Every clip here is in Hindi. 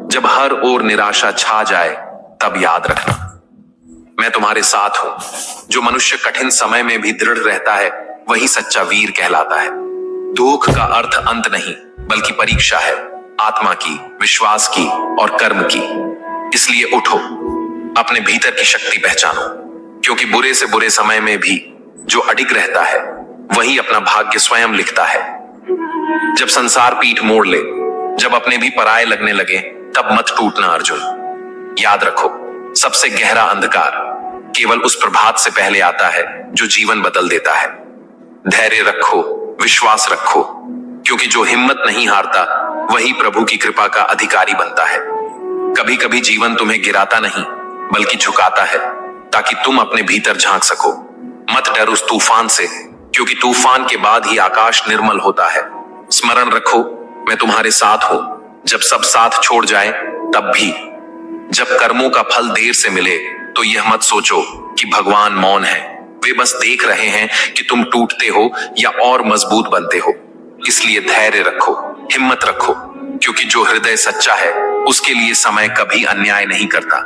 जब हर ओर निराशा छा जाए तब याद रखना, मैं तुम्हारे साथ हूं। जो मनुष्य कठिन समय में भी दृढ़ रहता है वही सच्चा वीर कहलाता है। दुख का अर्थ अंत नहीं बल्कि परीक्षा है, आत्मा की, विश्वास की और कर्म की। इसलिए उठो, अपने भीतर की शक्ति पहचानो, क्योंकि बुरे से बुरे समय में भी जो अडिग रहता है वही अपना भाग्य स्वयं लिखता है। जब संसार पीठ मोड़ ले, जब अपने भी पराये लगने लगे, तब मत टूटना अर्जुन। याद रखो, सबसे गहरा अंधकार केवल उस प्रभात से पहले आता है जो जीवन बदल देता है। धैर्य रखो, विश्वास रखो, क्योंकि जो हिम्मत नहीं हारता वही प्रभु की कृपा का अधिकारी बनता है। कभी कभी जीवन तुम्हें गिराता नहीं बल्कि झुकाता है, ताकि तुम अपने भीतर झांक सको। मत डर उस तूफान से, क्योंकि तूफान के बाद ही आकाश निर्मल होता है। स्मरण रखो, मैं तुम्हारे साथ हूं। जब सब साथ छोड़ जाए तब भी, जब कर्मों का फल देर से मिले तो यह मत सोचो कि भगवान मौन है। वे बस देख रहे हैं कि तुम टूटते हो या और मजबूत बनते हो। इसलिए धैर्य रखो, हिम्मत रखो, क्योंकि जो हृदय सच्चा है उसके लिए समय कभी अन्याय नहीं करता।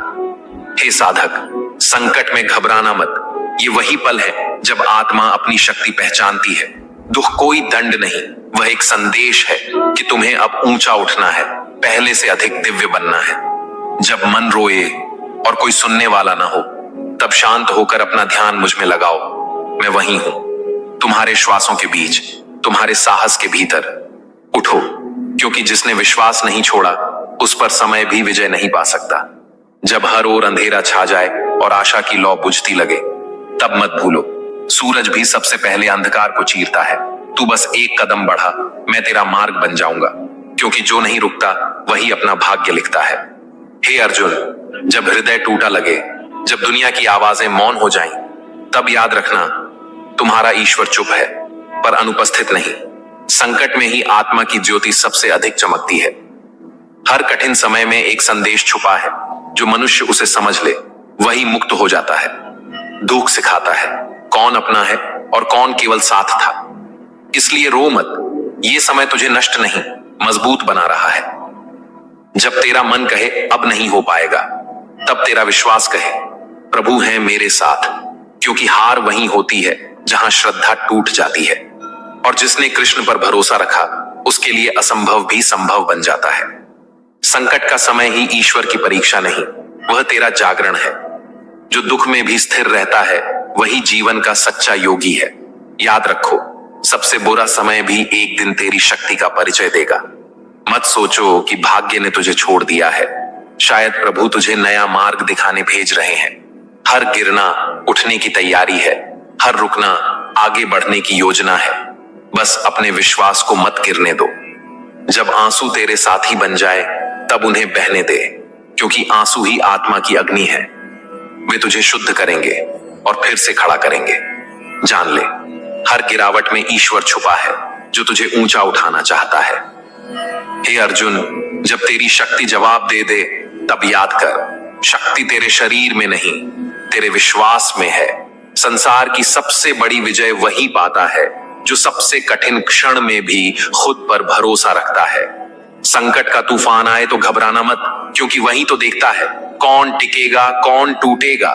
हे साधक, संकट में घबराना मत। ये वही पल है जब आत्मा अपनी शक्ति पहचानती है। दुख कोई दंड नहीं, वह एक संदेश है कि तुम्हें अब ऊंचा उठना है, पहले से अधिक दिव्य बनना है। जब मन रोए और कोई सुनने वाला ना हो, तब शांत होकर अपना ध्यान मुझ में लगाओ। मैं वहीं हूं, तुम्हारे श्वासों के बीच, तुम्हारे साहस के भीतर। उठो, क्योंकि जिसने विश्वास नहीं छोड़ा उस पर समय भी विजय नहीं पा सकता। जब हर ओर अंधेरा छा जाए और आशा की लौ बुझती लगे, तब मत भूलो, सूरज भी सबसे पहले अंधकार को चीरता है। तू बस एक कदम बढ़ा, मैं तेरा मार्ग बन जाऊंगा, क्योंकि जो नहीं रुकता वही अपना भाग्य लिखता है। हे अर्जुन, जब हृदय टूटा लगे, जब दुनिया की आवाजें मौन हो जाएं, तब याद रखना, तुम्हारा ईश्वर चुप है पर अनुपस्थित नहीं। संकट में ही आत्मा की ज्योति सबसे अधिक चमकती है। हर कठिन समय में एक संदेश छुपा है, जो मनुष्य उसे समझ ले वही मुक्त हो जाता है। दुख सिखाता है कौन अपना है और कौन केवल साथ था। इसलिए रो मत, ये समय तुझे नष्ट नहीं, मजबूत बना रहा है। जब तेरा मन कहे अब नहीं हो पाएगा, तब तेरा विश्वास कहे प्रभु है मेरे साथ, क्योंकि हार वहीं होती है जहां श्रद्धा टूट जाती है। और जिसने कृष्ण पर भरोसा रखा उसके लिए असंभव भी संभव बन जाता है। संकट का समय ही ईश्वर की परीक्षा नहीं, वह तेरा जागरण है। जो दुख में भी स्थिर रहता है वही जीवन का सच्चा योगी है। याद रखो, सबसे बुरा समय भी एक दिन तेरी शक्ति का परिचय देगा। मत सोचो कि भाग्य ने तुझे छोड़ दिया है, शायद प्रभु तुझे नया मार्ग दिखाने भेज रहे हैं। हर गिरना उठने की तैयारी है, हर रुकना आगे बढ़ने की योजना है। बस अपने विश्वास को मत गिरने दो। जब आंसू तेरे साथी बन जाए तब उन्हें बहने दे, क्योंकि आंसू ही आत्मा की अग्नि है। वे तुझे शुद्ध करेंगे और फिर से खड़ा करेंगे। जान ले, हर गिरावट में ईश्वर छुपा है जो तुझे ऊंचा उठाना चाहता है। हे अर्जुन, जब तेरी शक्ति जवाब दे दे तब याद कर, शक्ति तेरे शरीर में नहीं, तेरे विश्वास में है। संसार की सबसे बड़ी विजय वही पाता है जो सबसे कठिन क्षण में भी खुद पर भरोसा रखता है। संकट का तूफान आए तो घबराना मत, क्योंकि वही तो देखता है कौन टिकेगा, कौन टूटेगा।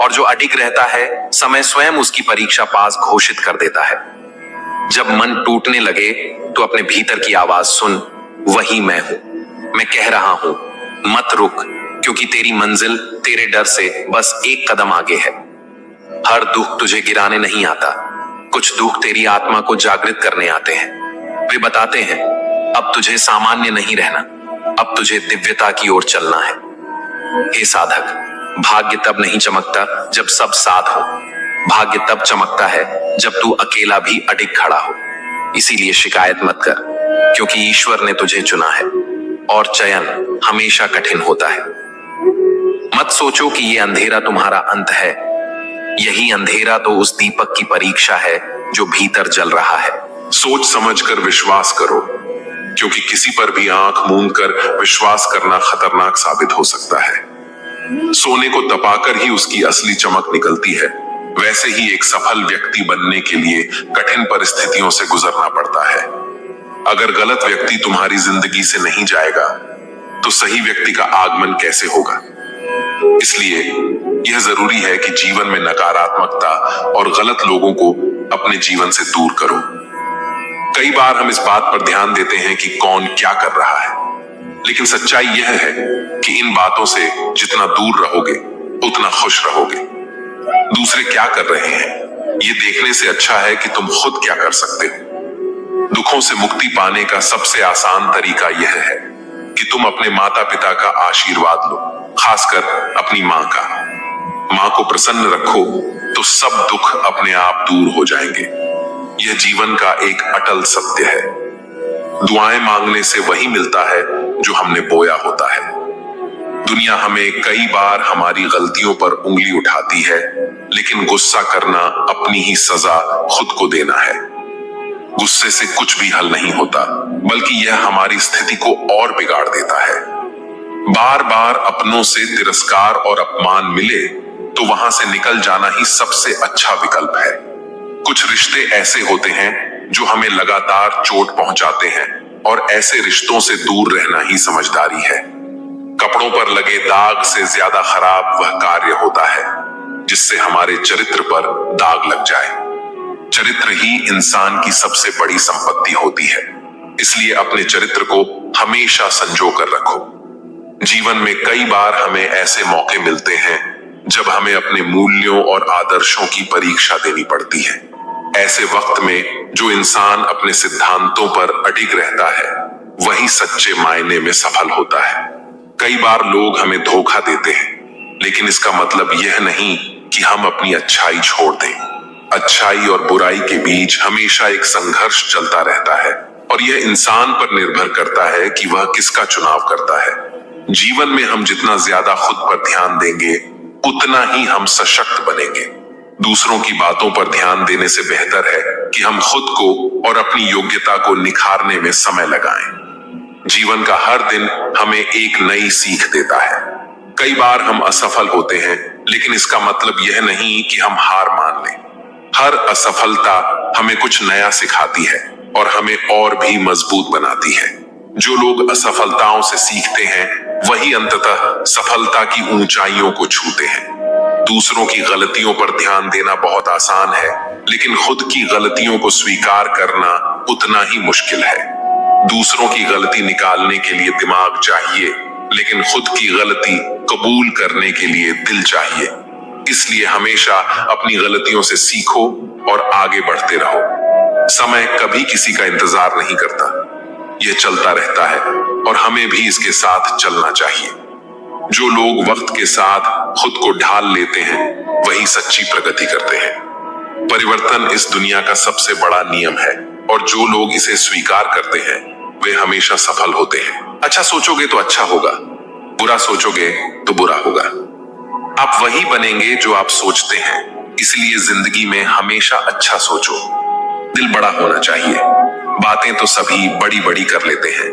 और जो अडिग रहता है, समय स्वयं उसकी परीक्षा पास घोषित कर देता है। जब मन टूटने लगे तो अपने भीतर की आवाज सुन, वही मैं हूं, मैं कह रहा हूं, मत रुक, क्योंकि तेरी मंजिल तेरे डर से बस एक कदम आगे है। हर दुख तुझे गिराने नहीं आता, कुछ दुख तेरी आत्मा को जागृत करने आते हैं। वे बताते हैं अब तुझे सामान्य नहीं रहना, अब तुझे दिव्यता की ओर चलना है। हे साधक, भाग्य तब नहीं चमकता जब सब साथ हो, भाग्य तब चमकता है जब तू अकेला भी अडिग खड़ा हो। इसीलिए शिकायत मत कर, क्योंकि ईश्वर ने तुझे चुना है और चयन हमेशा कठिन होता है। मत सोचो कि ये अंधेरा तुम्हारा अंत है, यही अंधेरा तो उस दीपक की परीक्षा है जो भीतर जल रहा है। सोच समझकर विश्वास करो, क्योंकि किसी पर भी आंख मूंद कर विश्वास करना खतरनाक साबित हो सकता है। सोने को तपाकर ही उसकी असली चमक निकलती है, वैसे ही एक सफल व्यक्ति बनने के लिए कठिन परिस्थितियों से गुजरना पड़ता है। अगर गलत व्यक्ति तुम्हारी जिंदगी से नहीं जाएगा तो सही व्यक्ति का आगमन कैसे होगा। इसलिए यह जरूरी है कि जीवन में नकारात्मकता और गलत लोगों को अपने जीवन से दूर करो। कई बार हम इस बात पर ध्यान देते हैं कि कौन क्या कर रहा है, लेकिन सच्चाई यह है कि इन बातों से जितना दूर रहोगे उतना खुश रहोगे। दूसरे क्या कर रहे हैं ये देखने से अच्छा है कि तुम खुद क्या कर सकते हो। दुखों से मुक्ति पाने का सबसे आसान तरीका यह है कि तुम अपने माता पिता का आशीर्वाद लो, खासकर अपनी मां का। मां को प्रसन्न रखो तो सब दुख अपने आप दूर हो जाएंगे। यह जीवन का एक अटल सत्य है। दुआएं मांगने से वही मिलता है जो हमने बोया होता है। दुनिया हमें कई बार हमारी गलतियों पर उंगली उठाती है, लेकिन गुस्सा करना अपनी ही सजा खुद को देना है। गुस्से से कुछ भी हल नहीं होता, बल्कि यह हमारी स्थिति को और बिगाड़ देता है। बार बार अपनों से तिरस्कार और अपमान मिले तो वहां से निकल जाना ही सबसे अच्छा विकल्प है। कुछ रिश्ते ऐसे होते हैं जो हमें लगातार चोट पहुंचाते हैं, और ऐसे रिश्तों से दूर रहना ही समझदारी है। कपड़ों पर लगे दाग से ज्यादा खराब वह कार्य होता है जिससे हमारे चरित्र पर दाग लग जाए। चरित्र ही इंसान की सबसे बड़ी संपत्ति होती है, इसलिए अपने चरित्र को हमेशा संजो कर रखो। जीवन में कई बार हमें ऐसे मौके मिलते हैं जब हमें अपने मूल्यों और आदर्शों की परीक्षा देनी पड़ती है। ऐसे वक्त में जो इंसान अपने सिद्धांतों पर अडिग रहता है वही सच्चे मायने में सफल होता है। कई बार लोग हमें धोखा देते हैं, लेकिन इसका मतलब यह नहीं कि हम अपनी अच्छाई छोड़ दें। अच्छाई और बुराई के बीच हमेशा एक संघर्ष चलता रहता है, और यह इंसान पर निर्भर करता है कि वह किसका चुनाव करता है। जीवन में हम जितना ज्यादा खुद पर ध्यान देंगे उतना ही हम सशक्त बनेंगे। दूसरों की बातों पर ध्यान देने से बेहतर है कि हम खुद को और अपनी योग्यता को निखारने में समय लगाएं। जीवन का हर दिन हमें एक नई सीख देता है। कई बार हम असफल होते हैं, लेकिन इसका मतलब यह नहीं कि हम हार मान लें। हर असफलता हमें कुछ नया सिखाती है और हमें और भी मजबूत बनाती है। जो लोग असफलताओं से सीखते हैं वही अंततः सफलता की ऊंचाइयों को छूते हैं। दूसरों की गलतियों पर ध्यान देना बहुत आसान है, लेकिन खुद की गलतियों को स्वीकार करना उतना ही मुश्किल है। दूसरों की गलती निकालने के लिए दिमाग चाहिए, लेकिन खुद की गलती कबूल करने के लिए दिल चाहिए। इसलिए हमेशा अपनी गलतियों से सीखो और आगे बढ़ते रहो। समय कभी किसी का इंतजार नहीं करता, यह चलता रहता है और हमें भी इसके साथ चलना चाहिए। जो लोग वक्त के साथ खुद को ढाल लेते हैं वही सच्ची प्रगति करते हैं। परिवर्तन इस दुनिया का सबसे बड़ा नियम है, और जो लोग इसे स्वीकार करते हैं वे हमेशा सफल होते हैं। अच्छा सोचोगे तो अच्छा होगा, बुरा सोचोगे तो बुरा होगा। आप वही बनेंगे जो आप सोचते हैं, इसलिए जिंदगी में हमेशा अच्छा सोचो। दिल बड़ा होना चाहिए। बातें तो सभी बड़ी बड़ी कर लेते हैं।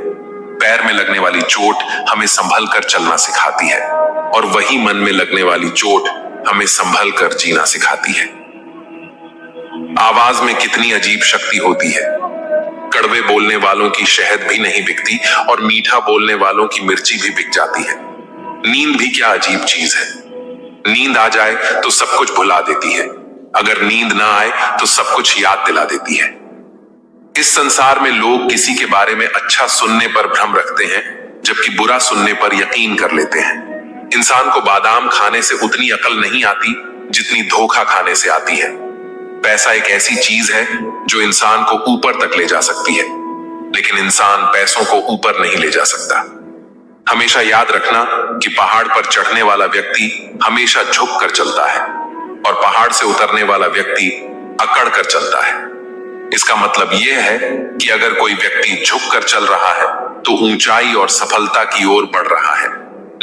पैर में लगने वाली चोट हमें संभल कर चलना सिखाती है, और वही मन में लगने वाली चोट हमें संभल कर जीना सिखाती है। आवाज में कितनी अजीब शक्ति होती है। कड़वे बोलने वालों की शहद भी नहीं बिकती, और मीठा बोलने वालों की मिर्ची भी बिक जाती है। नींद भी क्या अजीब चीज है। नींद आ जाए तो सब कुछ भुला देती है, अगर नींद ना आए तो सब कुछ याद दिला देती है। इस संसार में लोग किसी के बारे में अच्छा सुनने पर भ्रम रखते हैं, जबकि बुरा सुनने पर यकीन कर लेते हैं। इंसान को बादाम खाने से उतनी अकल नहीं आती जितनी धोखा खाने से आती है। पैसा एक ऐसी चीज है जो इंसान को ऊपर तक ले जा सकती है, लेकिन इंसान पैसों को ऊपर नहीं ले जा सकता। हमेशा याद रखना कि पहाड़ पर चढ़ने वाला व्यक्ति हमेशा झुक कर चलता है, और पहाड़ से उतरने वाला व्यक्ति अकड़ कर चलता है। इसका मतलब यह है कि अगर कोई व्यक्ति झुक कर चल रहा है तो ऊंचाई और सफलता की ओर बढ़ रहा है,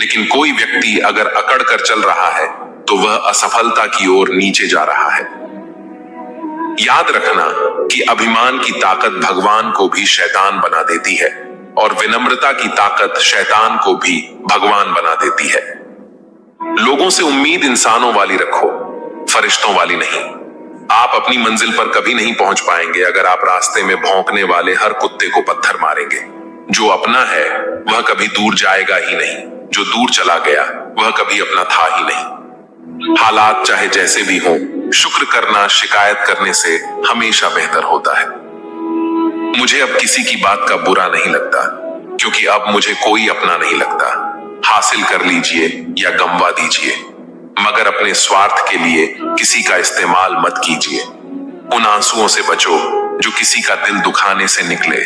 लेकिन कोई व्यक्ति अगर अकड़ कर चल रहा है तो वह असफलता की ओर नीचे जा रहा है। याद रखना कि अभिमान की ताकत भगवान को भी शैतान बना देती है, और विनम्रता की ताकत शैतान को भी भगवान बना देती है। लोगों से उम्मीद इंसानों वाली रखो, फरिश्तों वाली नहीं। आप अपनी मंजिल पर कभी नहीं पहुंच पाएंगे अगर आप रास्ते में भौंकने वाले हर कुत्ते को पत्थर मारेंगे। जो अपना है वह कभी दूर जाएगा ही नहीं, जो दूर चला गया वह कभी अपना था ही नहीं। हालात चाहे जैसे भी हों, शुक्र करना शिकायत करने से हमेशा बेहतर होता है। मुझे अब किसी की बात का बुरा नहीं लगता, क्योंकि अब मुझे कोई अपना नहीं लगता। हासिल कर लीजिए या गंवा दीजिए, मगर अपने स्वार्थ के लिए किसी का इस्तेमाल मत कीजिए। उन आंसुओं से बचो जो किसी का दिल दुखाने से निकले,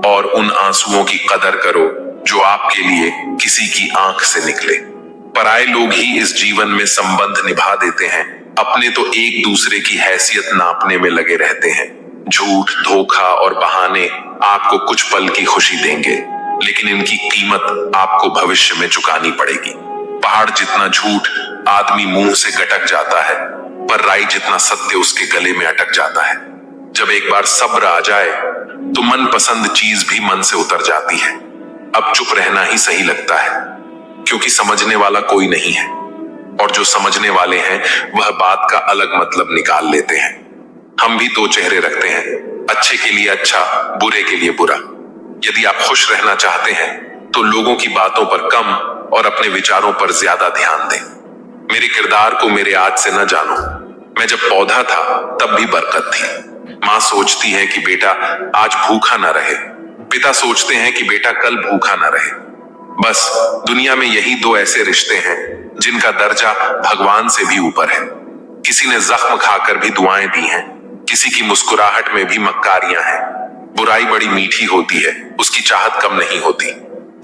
और उन आंसुओं की कदर करो जो आपके लिए किसी की आंख से निकले। पराये लोग ही इस जीवन में संबंध निभा देते हैं, अपने तो एक दूसरे की हैसियत नापने में लगे रहते हैं। झूठ, धोखा और बहाने आपको कुछ पल की खुशी देंगे, लेकिन इनकी कीमत आपको भविष्य में चुकानी पड़ेगी। पहाड़ जितना झूठ आदमी मुंह से गटक जाता है, पर राई जितना सत्य उसके गले में अटक जाता है। जब एक बार सब्र आ जाए तो मनपसंद चीज भी मन से उतर जाती है। अब चुप रहना ही सही लगता है, क्योंकि समझने वाला कोई नहीं है, और जो समझने वाले हैं वह बात का अलग मतलब निकाल लेते हैं। हम भी दो चेहरे रखते हैं, अच्छे के लिए अच्छा, बुरे के लिए बुरा। यदि आप खुश रहना चाहते हैं तो लोगों की बातों पर कम और अपने विचारों पर ज्यादा ध्यान दें। मेरे किरदार को मेरे आज से न जानो। मैं जब पौधा था तब भी बरकत थी। माँ सोचती है कि बेटा आज भूखा ना रहे, पिता सोचते हैं कि बेटा कल भूखा ना रहे। बस दुनिया में यही दो ऐसे रिश्ते हैं जिनका दर्जा भगवान से भी ऊपर है। किसी ने जख्म खाकर भी दुआएं दी हैं, किसी की मुस्कुराहट में भी मक्कारियां हैं। बुराई बड़ी मीठी होती है, उसकी चाहत कम नहीं होती।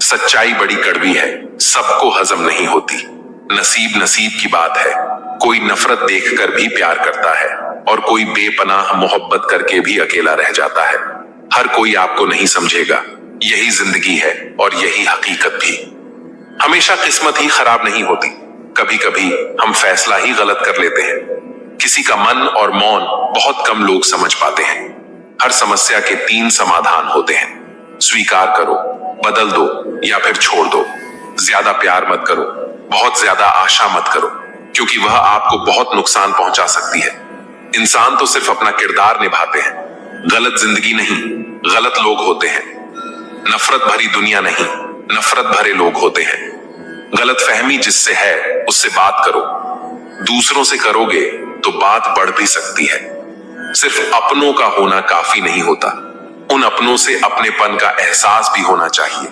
सच्चाई बड़ी कड़वी है, सबको हजम नहीं होती। नसीब नसीब की बात है, कोई नफरत देखकर भी प्यार करता है, और कोई बेपनाह मोहब्बत करके भी अकेला रह जाता है। हर कोई आपको नहीं समझेगा, यही जिंदगी है और यही हकीकत भी। हमेशा किस्मत ही खराब नहीं होती, कभी कभी हम फैसला ही गलत कर लेते हैं। किसी का मन और मौन बहुत कम लोग समझ पाते हैं। हर समस्या के 3 समाधान होते हैं, स्वीकार करो, बदल दो या फिर छोड़ दो। ज्यादा प्यार मत करो, बहुत ज्यादा आशा मत करो, क्योंकि वह आपको बहुत नुकसान पहुंचा सकती है। इंसान तो सिर्फ अपना किरदार निभाते हैं, गलत जिंदगी नहीं, गलत लोग होते हैं। नफरत भरी दुनिया नहीं, नफरत भरे लोग होते हैं। गलत फहमी जिससे है उससे बात करो, दूसरों से करोगे तो बात बढ़ भी सकती है। सिर्फ अपनों का होना काफी नहीं होता, उन अपनों से अपनेपन का एहसास भी होना चाहिए।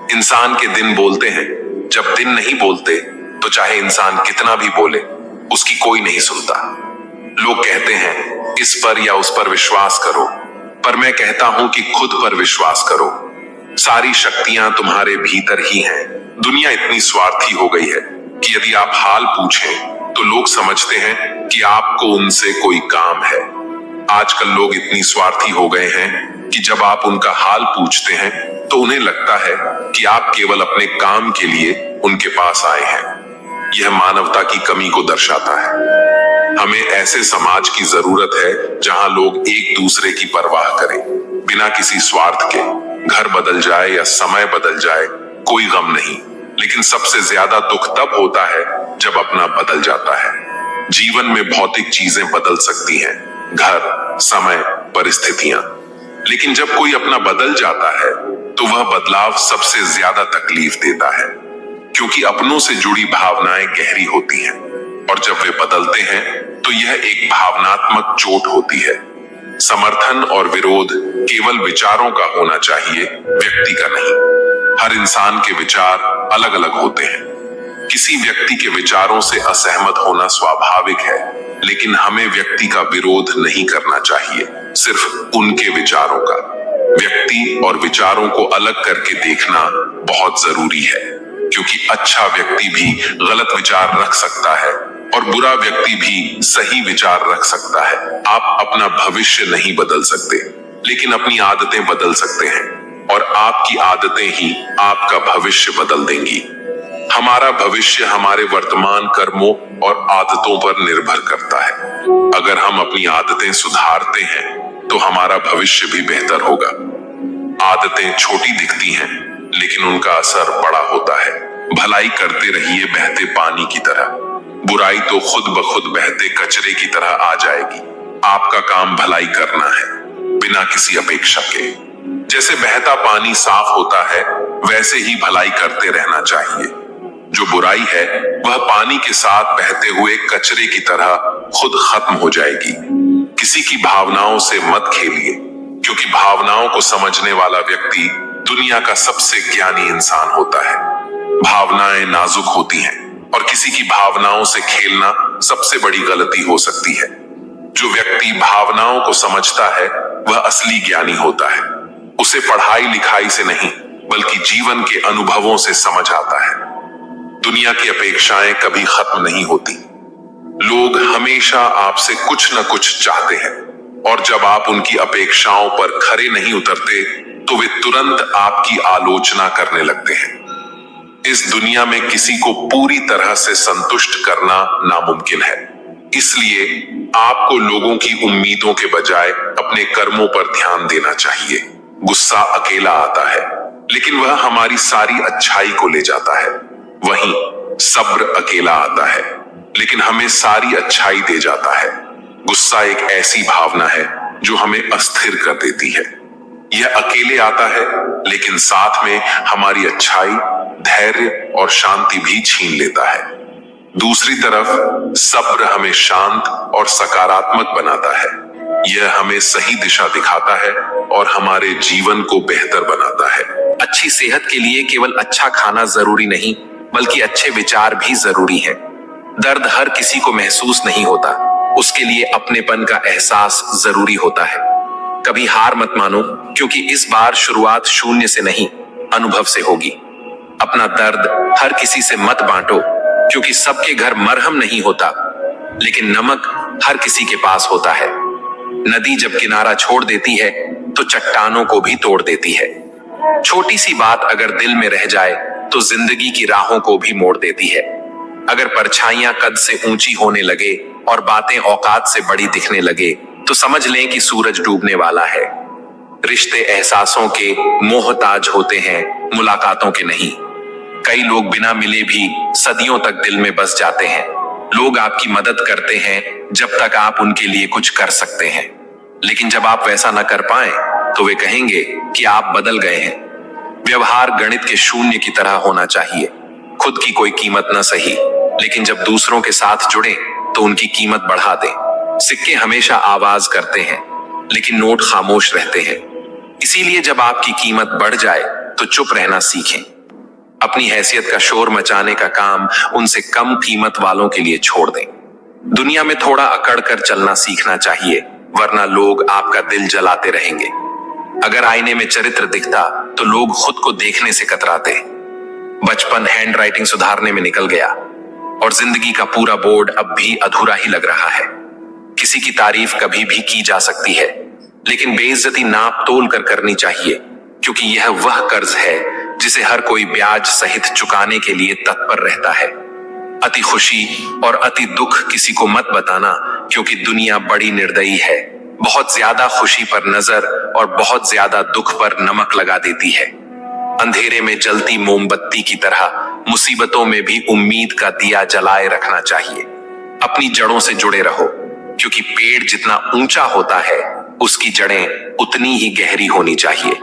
इंसान के दिन बोलते हैं, जब दिन नहीं बोलते तो चाहे इंसान कितना भी बोले उसकी कोई नहीं सुनता। लोग कहते हैं इस पर या उस पर विश्वास करो, पर मैं कहता हूं कि खुद पर विश्वास करो। सारी शक्तियां तुम्हारे भीतर ही हैं। दुनिया इतनी स्वार्थी हो गई है कि यदि आप हाल पूछें तो लोग समझते हैं कि आपको उनसे कोई काम है। आजकल लोग इतनी स्वार्थी हो गए हैं कि जब आप उनका हाल पूछते हैं तो उन्हें लगता है कि आप केवल अपने काम के लिए उनके पास आए हैं। यह मानवता की कमी को दर्शाता है। हमें ऐसे समाज की जरूरत है जहां लोग एक दूसरे की परवाह करें, बिना किसी स्वार्थ के। घर बदल जाए या समय बदल जाए कोई गम नहीं, लेकिन सबसे ज्यादा दुख तब होता है जब अपना बदल जाता है। जीवन में भौतिक चीजें बदल सकती हैं, घर, समय, परिस्थितियां, लेकिन जब कोई अपना बदल जाता है तो वह बदलाव सबसे ज्यादा तकलीफ देता है, क्योंकि अपनों से जुड़ी भावनाएं गहरी होती हैं, और जब वे बदलते हैं तो यह एक भावनात्मक चोट होती है। समर्थन और विरोध केवल विचारों का होना चाहिए, व्यक्ति का नहीं। हर इंसान के विचार अलग अलग होते हैं। किसी व्यक्ति के विचारों से असहमत होना स्वाभाविक है, लेकिन हमें व्यक्ति का विरोध नहीं करना चाहिए, सिर्फ उनके विचारों का। व्यक्ति और विचारों को अलग करके देखना बहुत जरूरी है, क्योंकि अच्छा व्यक्ति भी गलत विचार रख सकता है और बुरा व्यक्ति भी सही विचार रख सकता है। आप अपना भविष्य नहीं बदल सकते, लेकिन अपनी आदतें बदल सकते हैं, और आपकी आदतें ही आपका भविष्य बदल देंगी। हमारा भविष्य हमारे वर्तमान कर्मों और आदतों पर निर्भर करता है। अगर हम अपनी आदतें सुधारते हैं तो हमारा भविष्य भी बेहतर होगा। आदतें छोटी दिखती हैं, लेकिन उनका असर बड़ा होता है। भलाई करते रहिए बहते पानी की तरह, बुराई तो खुद ब खुद बहते कचरे की तरह आ जाएगी। आपका काम भलाई करना है, बिना किसी अपेक्षा के। जैसे बहता पानी साफ होता है, वैसे ही भलाई करते रहना चाहिए। जो बुराई है वह पानी के साथ बहते हुए कचरे की तरह खुद खत्म हो जाएगी। किसी की भावनाओं से मत खेलिए, क्योंकि भावनाओं को समझने वाला व्यक्ति दुनिया का सबसे ज्ञानी इंसान होता है। भावनाएं नाजुक होती हैं और किसी की भावनाओं से खेलना सबसे बड़ी गलती हो सकती है। जो व्यक्ति भावनाओं को समझता है वह असली ज्ञानी होता है। उसे पढ़ाई लिखाई से नहीं बल्कि जीवन के अनुभवों से समझ आता है। दुनिया की अपेक्षाएं कभी खत्म नहीं होती। लोग हमेशा आपसे कुछ न कुछ चाहते हैं और जब आप उनकी अपेक्षाओं पर खरे नहीं उतरते तो वे तुरंत आपकी आलोचना करने लगते हैं। इस दुनिया में किसी को पूरी तरह से संतुष्ट करना नामुमकिन है। इसलिए आपको लोगों की उम्मीदों के बजाय अपने कर्मों पर ध्यान देना चाहिए। गुस्सा अकेला आता है, लेकिन वह हमारी सारी अच्छाई को ले जाता है। वहीं सब्र अकेला आता है, लेकिन हमें सारी अच्छाई दे जाता है। गुस्सा एक ऐसी भावना है जो हमें अस्थिर कर देती है। यह अकेले आता है, लेकिन साथ में हमारी अच्छाई, धैर्य और शांति भी छीन लेता है। दूसरी तरफ सब्र हमें शांत और सकारात्मक बनाता है। यह हमें सही दिशा दिखाता है और हमारे जीवन को बेहतर बनाता है। अच्छी सेहत के लिए केवल अच्छा खाना जरूरी नहीं, बल्कि अच्छे विचार भी जरूरी है। दर्द हर किसी को महसूस नहीं होता, उसके लिए अपनेपन का एहसास जरूरी होता है। कभी हार मत मानो, क्योंकि इस बार शुरुआत शून्य से नहीं, अनुभव से होगी। अपना दर्द हर किसी से मत बांटो, क्योंकि सबके घर मरहम नहीं होता, लेकिन नमक हर किसी के पास होता है। नदी जब किनारा छोड़ देती है तो चट्टानों को भी तोड़ देती है। छोटी सी बात अगर दिल में रह जाए तो जिंदगी की राहों को भी मोड़ देती है। अगर परछाइयां कद से ऊंची होने लगे और बातें औकात से बड़ी दिखने लगे तो समझ लें कि सूरज डूबने वाला है। रिश्ते एहसासों के मोहताज होते हैं, मुलाकातों के नहीं। कई लोग बिना मिले भी सदियों तक दिल में बस जाते हैं। लोग आपकी मदद करते हैं जब तक आप उनके लिए कुछ कर सकते हैं, लेकिन जब आप वैसा न कर पाए तो वे कहेंगे कि आप बदल गए हैं। व्यवहार गणित के शून्य की तरह होना चाहिए। खुद की कोई कीमत न सही, लेकिन जब दूसरों के साथ जुड़े तो उनकी कीमत बढ़ा दें। सिक्के हमेशा आवाज करते हैं, लेकिन नोट खामोश रहते हैं। इसीलिए जब आपकी कीमत बढ़ जाए तो चुप रहना सीखें। अपनी हैसियत का शोर मचाने का काम उनसे कम कीमत वालों के लिए छोड़ दें। दुनिया में थोड़ा अकड़ कर चलना सीखना चाहिए, वरना लोग आपका दिल जलाते रहेंगे। अगर आईने में चरित्र दिखता तो लोग खुद को देखने से कतराते। बचपन हैंडराइटिंग सुधारने में निकल गया और जिंदगी का पूरा बोर्ड अब भी अधूरा ही लग रहा है। किसी की तारीफ कभी भी की जा सकती है, लेकिन बेइज्जती नाप तोल कर करनी चाहिए, क्योंकि यह वह कर्ज है जिसे हर कोई ब्याज सहित चुकाने के लिए तत्पर रहता है। अति खुशी और अति दुख किसी को मत बताना, क्योंकि दुनिया बड़ी निर्दयी है। बहुत ज्यादा खुशी पर नजर और बहुत ज्यादा दुख पर नमक लगा देती है। अंधेरे में जलती मोमबत्ती की तरह मुसीबतों में भी उम्मीद का दिया जलाए रखना चाहिए। अपनी जड़ों से जुड़े रहो, क्योंकि पेड़ जितना ऊंचा होता है उसकी जड़ें उतनी ही गहरी होनी चाहिए।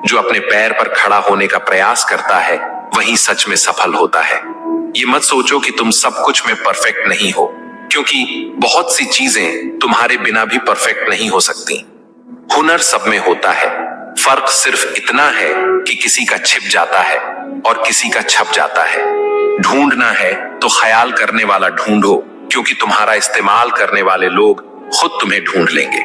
जो अपने पैर पर खड़ा होने का प्रयास करता है वही सच में सफल होता है। ये मत सोचो कि तुम सब कुछ में परफेक्ट नहीं हो, क्योंकि बहुत सी चीजें तुम्हारे बिना भी परफेक्ट नहीं हो सकती। हुनर सब में होता है, फर्क सिर्फ इतना है कि किसी का छिप जाता है और किसी का छप जाता है। ढूंढना है तो ख्याल करने वाला ढूंढो, क्योंकि तुम्हारा इस्तेमाल करने वाले लोग खुद तुम्हें ढूंढ लेंगे।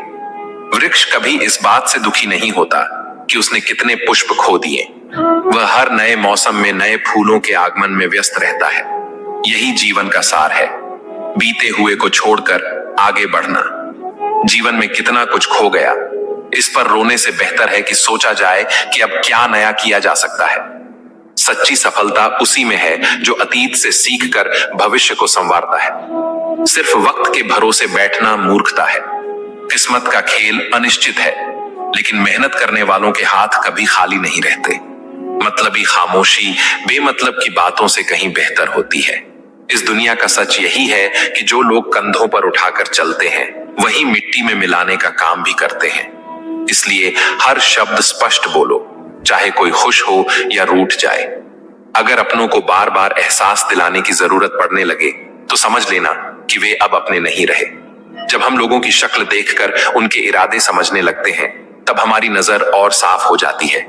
वृक्ष कभी इस बात से दुखी नहीं होता कि उसने कितने पुष्प खो दिए। वह हर नए मौसम में नए फूलों के आगमन में व्यस्त रहता है। यही जीवन का सार है, बीते हुए को छोड़कर आगे बढ़ना। जीवन में कितना कुछ खो गया, इस पर रोने से बेहतर है कि सोचा जाए कि अब क्या नया किया जा सकता है। सच्ची सफलता उसी में है जो अतीत से सीखकर भविष्य को संवारता है। सिर्फ वक्त के भरोसे बैठना मूर्खता है। किस्मत का खेल अनिश्चित है, लेकिन मेहनत करने वालों के हाथ कभी खाली नहीं रहते। मतलबी खामोशी बेमतलब की बातों से कहीं बेहतर होती है। इस दुनिया का सच यही है कि जो लोग कंधों पर उठाकर चलते हैं वही मिट्टी में मिलाने का काम भी करते हैं। इसलिए हर शब्द स्पष्ट बोलो, चाहे कोई खुश हो या रूठ जाए। अगर अपनों को बार बार एहसास दिलाने की जरूरत पड़ने लगे तो समझ लेना कि वे अब अपने नहीं रहे। जब हम लोगों की शक्ल देखकर उनके इरादे समझने लगते हैं तब हमारी नजर और साफ हो जाती है।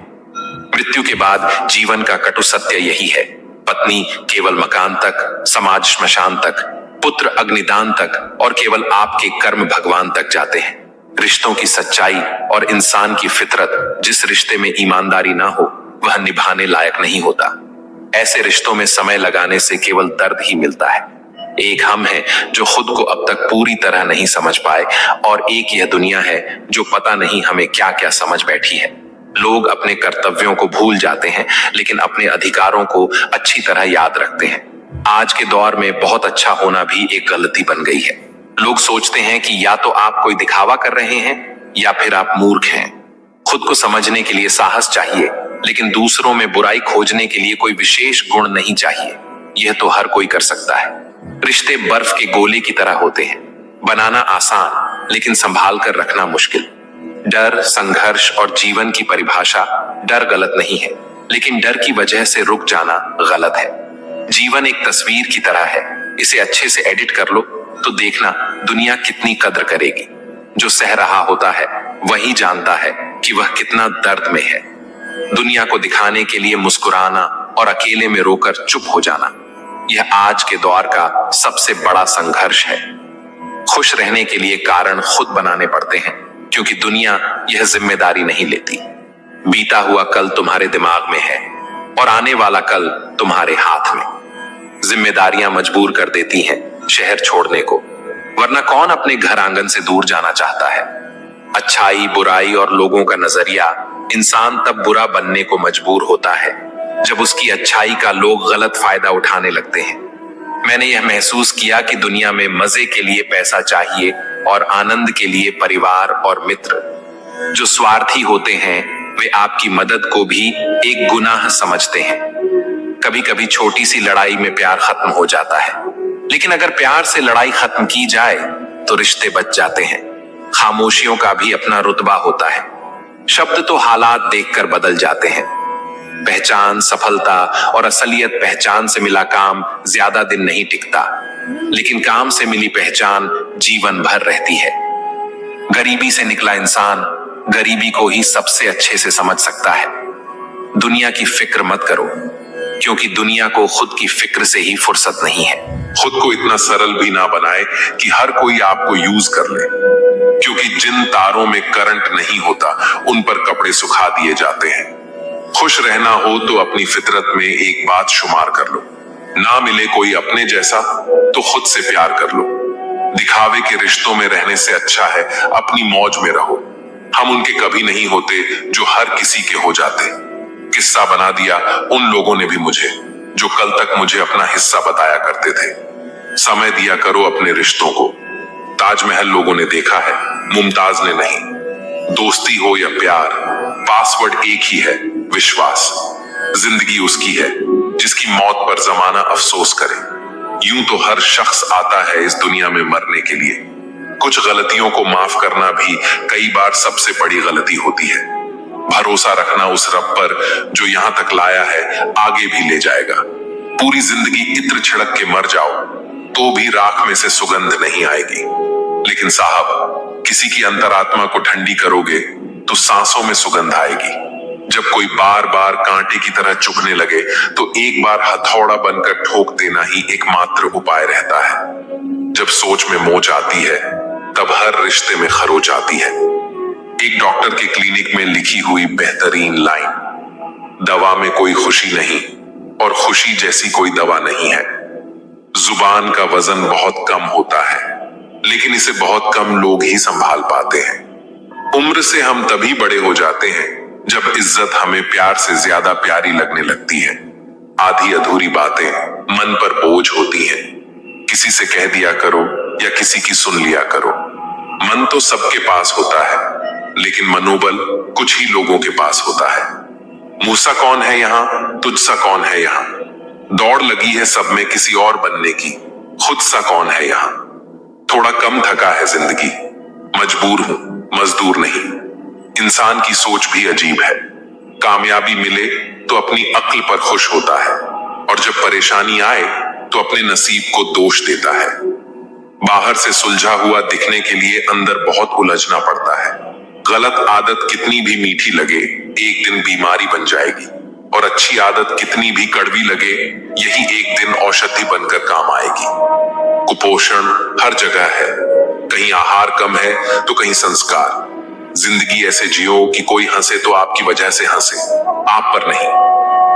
मृत्यु के बाद जीवन का कटु सत्य यही है, पत्नी केवल मकान तक, समाज श्मशान तक, पुत्र अग्निदान तक और केवल आपके कर्म भगवान तक जाते हैं। रिश्तों की सच्चाई और इंसान की फितरत, जिस रिश्ते में ईमानदारी ना हो वह निभाने लायक नहीं होता। ऐसे रिश्तों में समय लगाने से केवल दर्द ही मिलता है। एक हम हैं जो खुद को अब तक पूरी तरह नहीं समझ पाए और एक यह दुनिया है जो पता नहीं हमें क्या क्या समझ बैठी है। लोग अपने कर्तव्यों को भूल जाते हैं लेकिन अपने अधिकारों को अच्छी तरह याद रखते हैं। आज के दौर में बहुत अच्छा होना भी एक गलती बन गई है। लोग सोचते हैं कि या तो आप कोई दिखावा कर रहे हैं या फिर आप मूर्ख हैं। खुद को समझने के लिए साहस चाहिए, लेकिन दूसरों में बुराई खोजने के लिए कोई विशेष गुण नहीं चाहिए। यह तो हर कोई कर सकता है। रिश्ते बर्फ के गोले की तरह होते हैं, बनाना आसान लेकिन संभाल कर रखना मुश्किल। डर, संघर्ष और जीवन की परिभाषा, डर गलत नहीं है लेकिन डर की वजह से रुक जाना गलत है। जीवन एक तस्वीर की तरह है, इसे अच्छे से एडिट कर लो तो देखना दुनिया कितनी कद्र करेगी। जो सह रहा होता है वही जानता है कि वह कितना दर्द में है। दुनिया को दिखाने के लिए मुस्कुराना और अकेले में रोकर चुप हो जाना, यह आज के दौर का सबसे बड़ा संघर्ष है। खुश रहने के लिए कारण खुद बनाने पड़ते हैं क्योंकि दुनिया यह जिम्मेदारी नहीं लेती। बीता हुआ कल तुम्हारे दिमाग में है और आने वाला कल तुम्हारे हाथ में। जिम्मेदारियां मजबूर कर देती हैं शहर छोड़ने को, वरना कौन अपने घर आंगन से दूर जाना चाहता है। अच्छाई, बुराई और लोगों का नजरिया, इंसान तब बुरा बनने को मजबूर होता है जब उसकी अच्छाई का लोग गलत फायदा उठाने लगते हैं। मैंने यह महसूस किया कि दुनिया में मजे के लिए पैसा चाहिए और आनंद के लिए परिवार और मित्र। जो स्वार्थी होते हैं वे आपकी मदद को भी एक गुनाह समझते हैं। कभी कभी छोटी सी लड़ाई में प्यार खत्म हो जाता है, लेकिन अगर प्यार से लड़ाई खत्म की जाए तो रिश्ते बच जाते हैं। खामोशियों का भी अपना रुतबा होता है। शब्द तो हालात देखकर बदल जाते हैं। पहचान, सफलता और असलियत, पहचान से मिला काम ज्यादा दिन नहीं टिकता, लेकिन काम से मिली पहचान जीवन भर रहती है। गरीबी से निकला इंसान गरीबी को ही सबसे अच्छे से समझ सकता है। दुनिया की फिक्र मत करो, क्योंकि दुनिया को खुद की फिक्र से ही फुर्सत नहीं है। खुद को इतना सरल भी ना बनाए कि हर कोई आपको यूज कर ले, क्योंकि जिन तारों में करंट नहीं होता उन पर कपड़े सुखा दिए जाते हैं। खुश रहना हो तो अपनी फितरत में एक बात शुमार कर लो, ना मिले कोई अपने जैसा तो खुद से प्यार कर लो। दिखावे के रिश्तों में रहने से अच्छा है अपनी मौज में रहो। हम उनके कभी नहीं होते जो हर किसी के हो जाते। किस्सा बना दिया उन लोगों ने भी मुझे, जो कल तक मुझे अपना हिस्सा बताया करते थे। समय दिया करो अपने रिश्तों को। ताजमहल लोगों ने देखा है, मुमताज ने नहीं। दोस्ती हो या प्यार, पासवर्ड एक ही है, विश्वास। जिंदगी उसकी है जिसकी मौत पर जमाना अफसोस करे। यूं तो हर शख्स आता है इस दुनिया में मरने के लिए। कुछ गलतियों को माफ करना भी कई बार सबसे बड़ी गलती होती है। भरोसा रखना उस रब पर जो यहां तक लाया है आगे भी ले जाएगा। पूरी जिंदगी इत्र छिड़क के मर जाओ तो भी राख में से सुगंध नहीं आएगी, लेकिन साहब किसी की अंतरात्मा को ठंडी करोगे तो सांसों में सुगंध आएगी। जब कोई बार बार कांटे की तरह चुभने लगे तो एक बार हथौड़ा बनकर ठोक देना ही एकमात्र उपाय रहता है। जब सोच में मोच आती है तब हर रिश्ते में खरोच आती है। एक डॉक्टर के क्लिनिक में लिखी हुई बेहतरीन लाइन, दवा में कोई खुशी नहीं और खुशी जैसी कोई दवा नहीं है। जुबान का वजन बहुत कम होता है, लेकिन इसे बहुत कम लोग ही संभाल पाते हैं। उम्र से हम तभी बड़े हो जाते हैं जब इज्जत हमें प्यार से ज्यादा प्यारी लगने लगती है। आधी अधूरी बातें मन पर बोझ होती हैं। किसी से कह दिया करो या किसी की सुन लिया करो। मन तो सबके पास होता है, लेकिन मनोबल कुछ ही लोगों के पास होता है। मूसा कौन है यहाँ, तुझसा कौन है यहाँ। दौड़ लगी है सब में किसी और बनने की, खुद सा कौन है यहाँ। थोड़ा कम थका है जिंदगी, मजबूर हूं, मजदूर नहीं। इंसान की सोच भी अजीब है। कामयाबी मिले तो अपनी अक्ल पर खुश होता है और जब परेशानी आए तो अपने नसीब को दोष देता है। बाहर से सुलझा हुआ दिखने के लिए अंदर बहुत उलझना पड़ता है। गलत आदत कितनी भी मीठी लगे, एक दिन बीमारी बन जाएगी, और अच्छी आदत कितनी भी कड़वी लगे, यही एक दिन औषधि बनकर काम आएगी। कुपोषण हर जगह है, कहीं आहार कम है तो कहीं संस्कार। जिंदगी ऐसे जियो कि कोई हंसे तो आपकी वजह से हंसे, आप पर नहीं,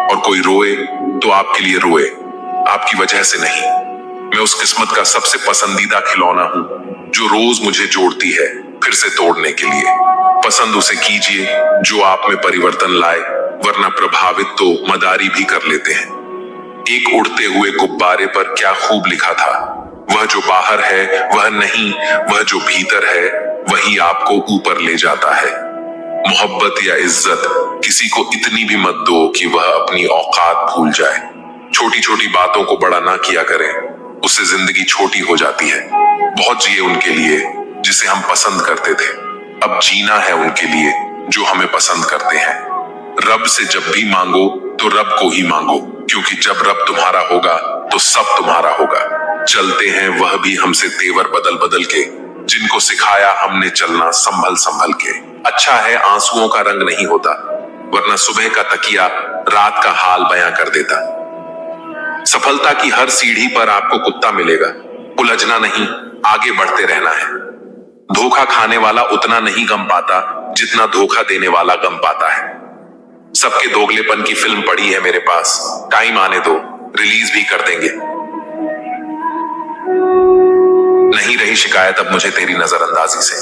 और कोई रोए तो आपके लिए रोए, आपकी वजह से नहीं। मैं उस किस्मत का सबसे पसंदीदा खिलौना हूं जो रोज मुझे जोड़ती है फिर से तोड़ने के लिए। पसंद उसे कीजिए जो आप में परिवर्तन लाए, वरना प्रभावित तो मदारी भी कर लेते हैं। एक उड़ते हुए गुब्बारे पर क्या खूब लिखा था, वह जो बाहर है वह नहीं, वह जो भीतर है वही आपको ऊपर ले जाता है। मोहब्बत या इज्जत किसी को इतनी भी मत दो कि वह अपनी औकात भूल जाए। छोटी छोटी बातों को बड़ा ना किया करें, उससे जिंदगी छोटी हो जाती है। बहुत जिए उनके लिए जिसे हम पसंद करते थे, अब जीना है उनके लिए जो हमें पसंद करते हैं। रब से जब भी मांगो तो रब को ही मांगो, क्योंकि जब रब तुम्हारा होगा तो सब तुम्हारा होगा। चलते हैं वह भी हमसे तेवर बदल बदल के, जिनको सिखाया हमने चलना संभल संभल के। अच्छा है आंसुओं का रंग नहीं होता, वरना सुबह का तकिया रात का हाल बयां कर देता। सफलता की हर सीढ़ी पर आपको कुत्ता मिलेगा, उलझना नहीं, आगे बढ़ते रहना है। धोखा खाने वाला उतना नहीं गम पाता जितना धोखा देने वाला गम पाता है। सबके दोगलेपन की फिल्म पड़ी है मेरे पास, टाइम आने दो, रिलीज भी कर देंगे। नहीं रही शिकायत अब मुझे तेरी नजरअंदाजी से।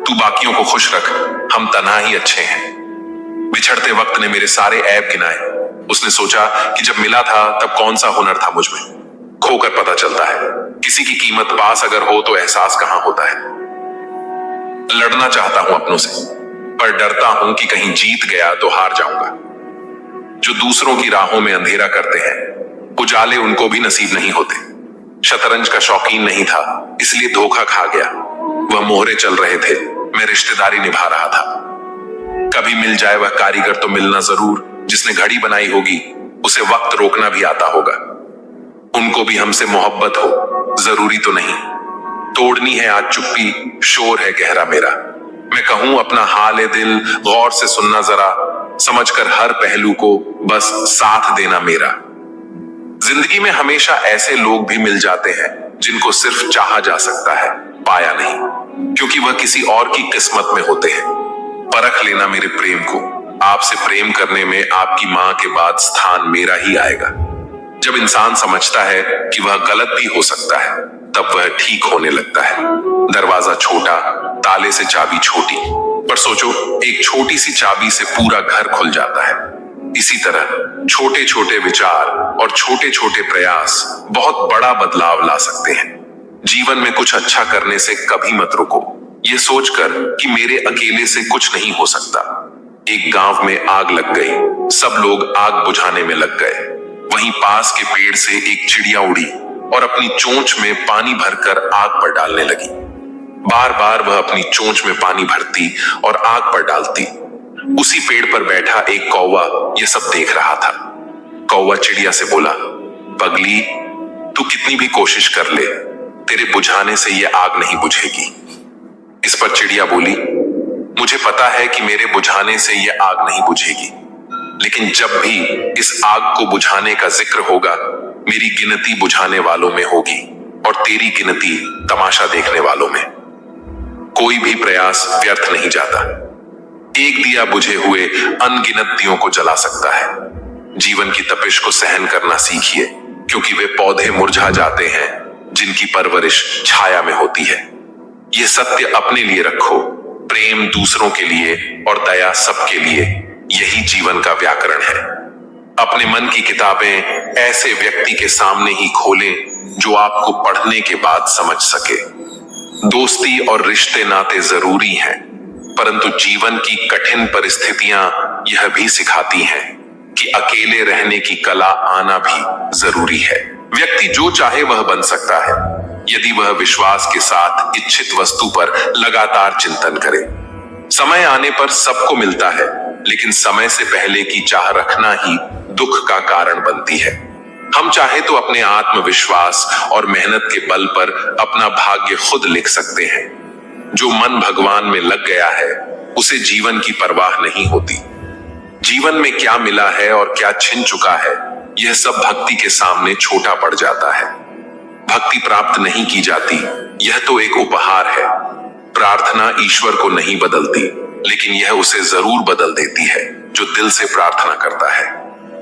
तू बाकियों को खुश रख, हम तन्हा ही अच्छे हैं। बिछड़ते वक्त ने मेरे सारे ऐब गिनाए। उसने सोचा कि जब मिला था तब कौन सा हुनर था मुझ में। खोकर पता चलता है किसी की कीमत पास अगर हो तो एहसास कहां होता है। लड़ना चाहता हूं अपनों से, पर डरता हूं कि कहीं जीत गया तो हार जाऊंगा। जो दूसरों की राहों में अंधेरा करते हैं, उजाले उनको भी नसीब नहीं होते। शतरंज का शौकीन नहीं था, इसलिए धोखा खा गया। वह मोहरे चल रहे थे, मैं रिश्तेदारी निभा रहा था। कभी मिल जाए वह कारीगर तो मिलना जरूर, जिसने घड़ी बनाई होगी उसे वक्त रोकना भी आता होगा। उनको भी हमसे मोहब्बत हो, जरूरी तो नहीं। तोड़नी है आज चुप्पी, शोर है गहरा मेरा। मैं कहूं अपना हाल दिल, गौर से सुनना जरा, समझकर हर पहलू को बस साथ देना मेरा। जिंदगी में हमेशा ऐसे लोग भी मिल जाते हैं जिनको सिर्फ चाहा जा सकता है, पाया नहीं, क्योंकि वह किसी और की किस्मत में होते हैं। परख लेना मेरे प्रेम को, आपसे प्रेम करने में आपकी मां के बाद स्थान मेरा ही आएगा। जब इंसान समझता है कि वह गलत भी हो सकता है, तब वह ठीक होने लगता है। दरवाजा छोटा, ताले से चाबी छोटी, पर सोचो एक छोटी सी चाबी से पूरा घर खुल जाता है। इसी तरह छोटे छोटे विचार और छोटे छोटे प्रयास बहुत बड़ा बदलाव ला सकते हैं। जीवन में कुछ अच्छा करने से कभी मत रुको, ये सोचकर कि मेरे अकेले से कुछ नहीं हो सकता। एक गांव में आग लग गई, सब लोग आग बुझाने में लग गए। वहीं पास के पेड़ से एक चिड़िया उड़ी और अपनी चोंच में पानी भरकर आग पर डालने लगी। बार बार वह अपनी चोंच में पानी भरती और आग पर डालती। उसी पेड़ पर बैठा एक कौवा यह सब देख रहा था। कौवा चिड़िया से बोला, पगली, तू कितनी भी कोशिश कर ले, तेरे बुझाने से यह आग नहीं बुझेगी। इस पर चिड़िया बोली, मुझे पता है कि मेरे बुझाने से यह आग नहीं बुझेगी, लेकिन जब भी इस आग को बुझाने का जिक्र होगा, मेरी गिनती बुझाने वालों में होगी और तेरी गिनती तमाशा देखने वालों में। कोई भी प्रयास व्यर्थ नहीं जाता। एक दिया बुझे हुए अनगिनत दियों को जला सकता है। जीवन की तपिश को सहन करना सीखिए, क्योंकि वे पौधे मुरझा जाते हैं जिनकी परवरिश छाया में होती है। ये सत्य अपने लिए रखो, प्रेम दूसरों के लिए और दया सबके लिए, यही जीवन का व्याकरण है। अपने मन की किताबें ऐसे व्यक्ति के सामने ही खोलें जो आपको पढ़ने के बाद समझ सके। दोस्ती और रिश्ते नाते जरूरी हैं, परंतु जीवन की कठिन परिस्थितियां यह भी सिखाती हैं कि अकेले रहने की कला आना भी जरूरी है। व्यक्ति जो चाहे वह बन सकता है, यदि वह विश्वास के साथ इच्छित वस्तु पर लगातार चिंतन करे। समय आने पर सबको मिलता है, लेकिन समय से पहले की चाह रखना ही दुख का कारण बनती है। हम चाहे तो अपने आत्मविश्वास और मेहनत के बल पर अपना भाग्य खुद लिख सकते हैं। जो मन भगवान में लग गया है उसे जीवन की परवाह नहीं होती। जीवन में क्या मिला है और क्या छिन चुका है, यह सब भक्ति के सामने छोटा पड़ जाता है। भक्ति प्राप्त नहीं की जाती, यह तो एक उपहार है। प्रार्थना ईश्वर को नहीं बदलती, लेकिन यह उसे जरूर बदल देती है जो दिल से प्रार्थना करता है।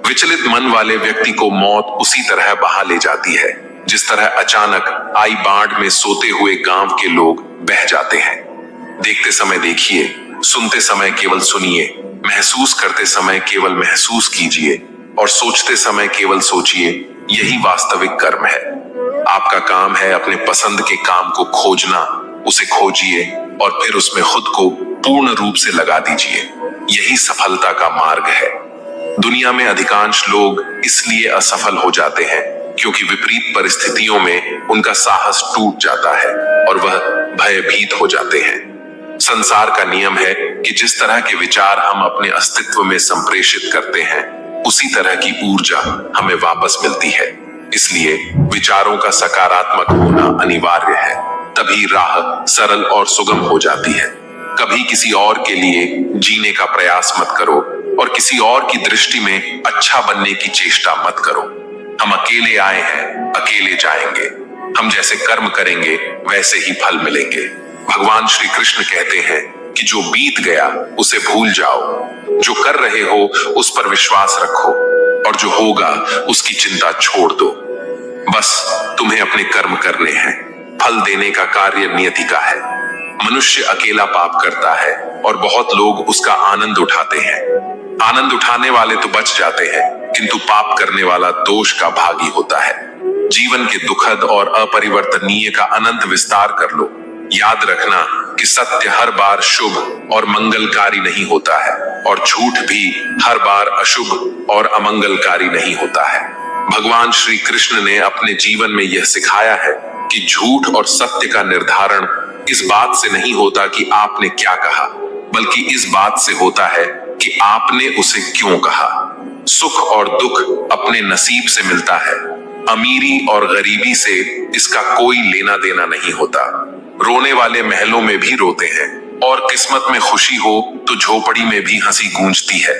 विचलित मन वाले व्यक्ति को मौत उसी तरह बहा ले जाती है जिस तरह अचानक आई बाढ़ में सोते हुए गांव के लोग बह जाते हैं। देखते समय देखिए, सुनते समय केवल सुनिए, महसूस करते समय केवल महसूस कीजिए और सोचते समय केवल सोचिए, यही वास्तविक कर्म है। आपका काम है अपने पसंद के काम को खोजना, उसे खोजिए और फिर उसमें खुद को पूर्ण रूप से लगा दीजिए। यही सफलता का मार्ग है। दुनिया में अधिकांश लोग इसलिए असफल हो जाते हैं क्योंकि विपरीत परिस्थितियों में उनका साहस टूट जाता है और वह भयभीत हो जाते हैं। संसार का नियम है कि जिस तरह के विचार हम अपने अस्तित्व में संप्रेषित करते हैं, उसी तरह की ऊर्जा हमें वापस मिलती है। इसलिए विचारों का सकारात्मक होना अनिवार्य है, तभी राह सरल और सुगम हो जाती है। कभी किसी और के लिए जीने का प्रयास मत करो और किसी और की दृष्टि में अच्छा बनने की चेष्टा मत करो। हम अकेले आए हैं, अकेले जाएंगे। हम जैसे कर्म करेंगे वैसे ही फल मिलेंगे। भगवान श्री कृष्ण कहते हैं कि जो बीत गया उसे भूल जाओ, जो कर रहे हो उस पर विश्वास रखो और जो होगा उसकी चिंता छोड़ दो। बस तुम्हें अपने कर्म करने हैं, फल देने का कार्य नियति का है। मनुष्य अकेला पाप करता है और बहुत लोग उसका आनंद उठाते हैं। आनंद उठाने वाले तो बच जाते हैं, किंतु पाप करने वाला दोष का भागी होता है। जीवन के दुखद और अपरिवर्तनीय का अनंत विस्तार कर लो। याद रखना कि सत्य हर बार शुभ और मंगलकारी नहीं होता है और झूठ भी हर बार अशुभ और अमंगलकारी नहीं होता है। भगवान श्री कृष्ण ने अपने जीवन में यह सिखाया है कि झूठ और सत्य का निर्धारण इस बात से नहीं होता कि आपने क्या कहा, बल्कि इस बात से होता है कि आपने उसे क्यों कहा। सुख और दुख अपने नसीब से मिलता है। अमीरी और गरीबी से इसका कोई लेना देना नहीं होता। रोने वाले महलों में भी रोते हैं और किस्मत में खुशी हो तो झोपड़ी में भी हंसी गूंजती है।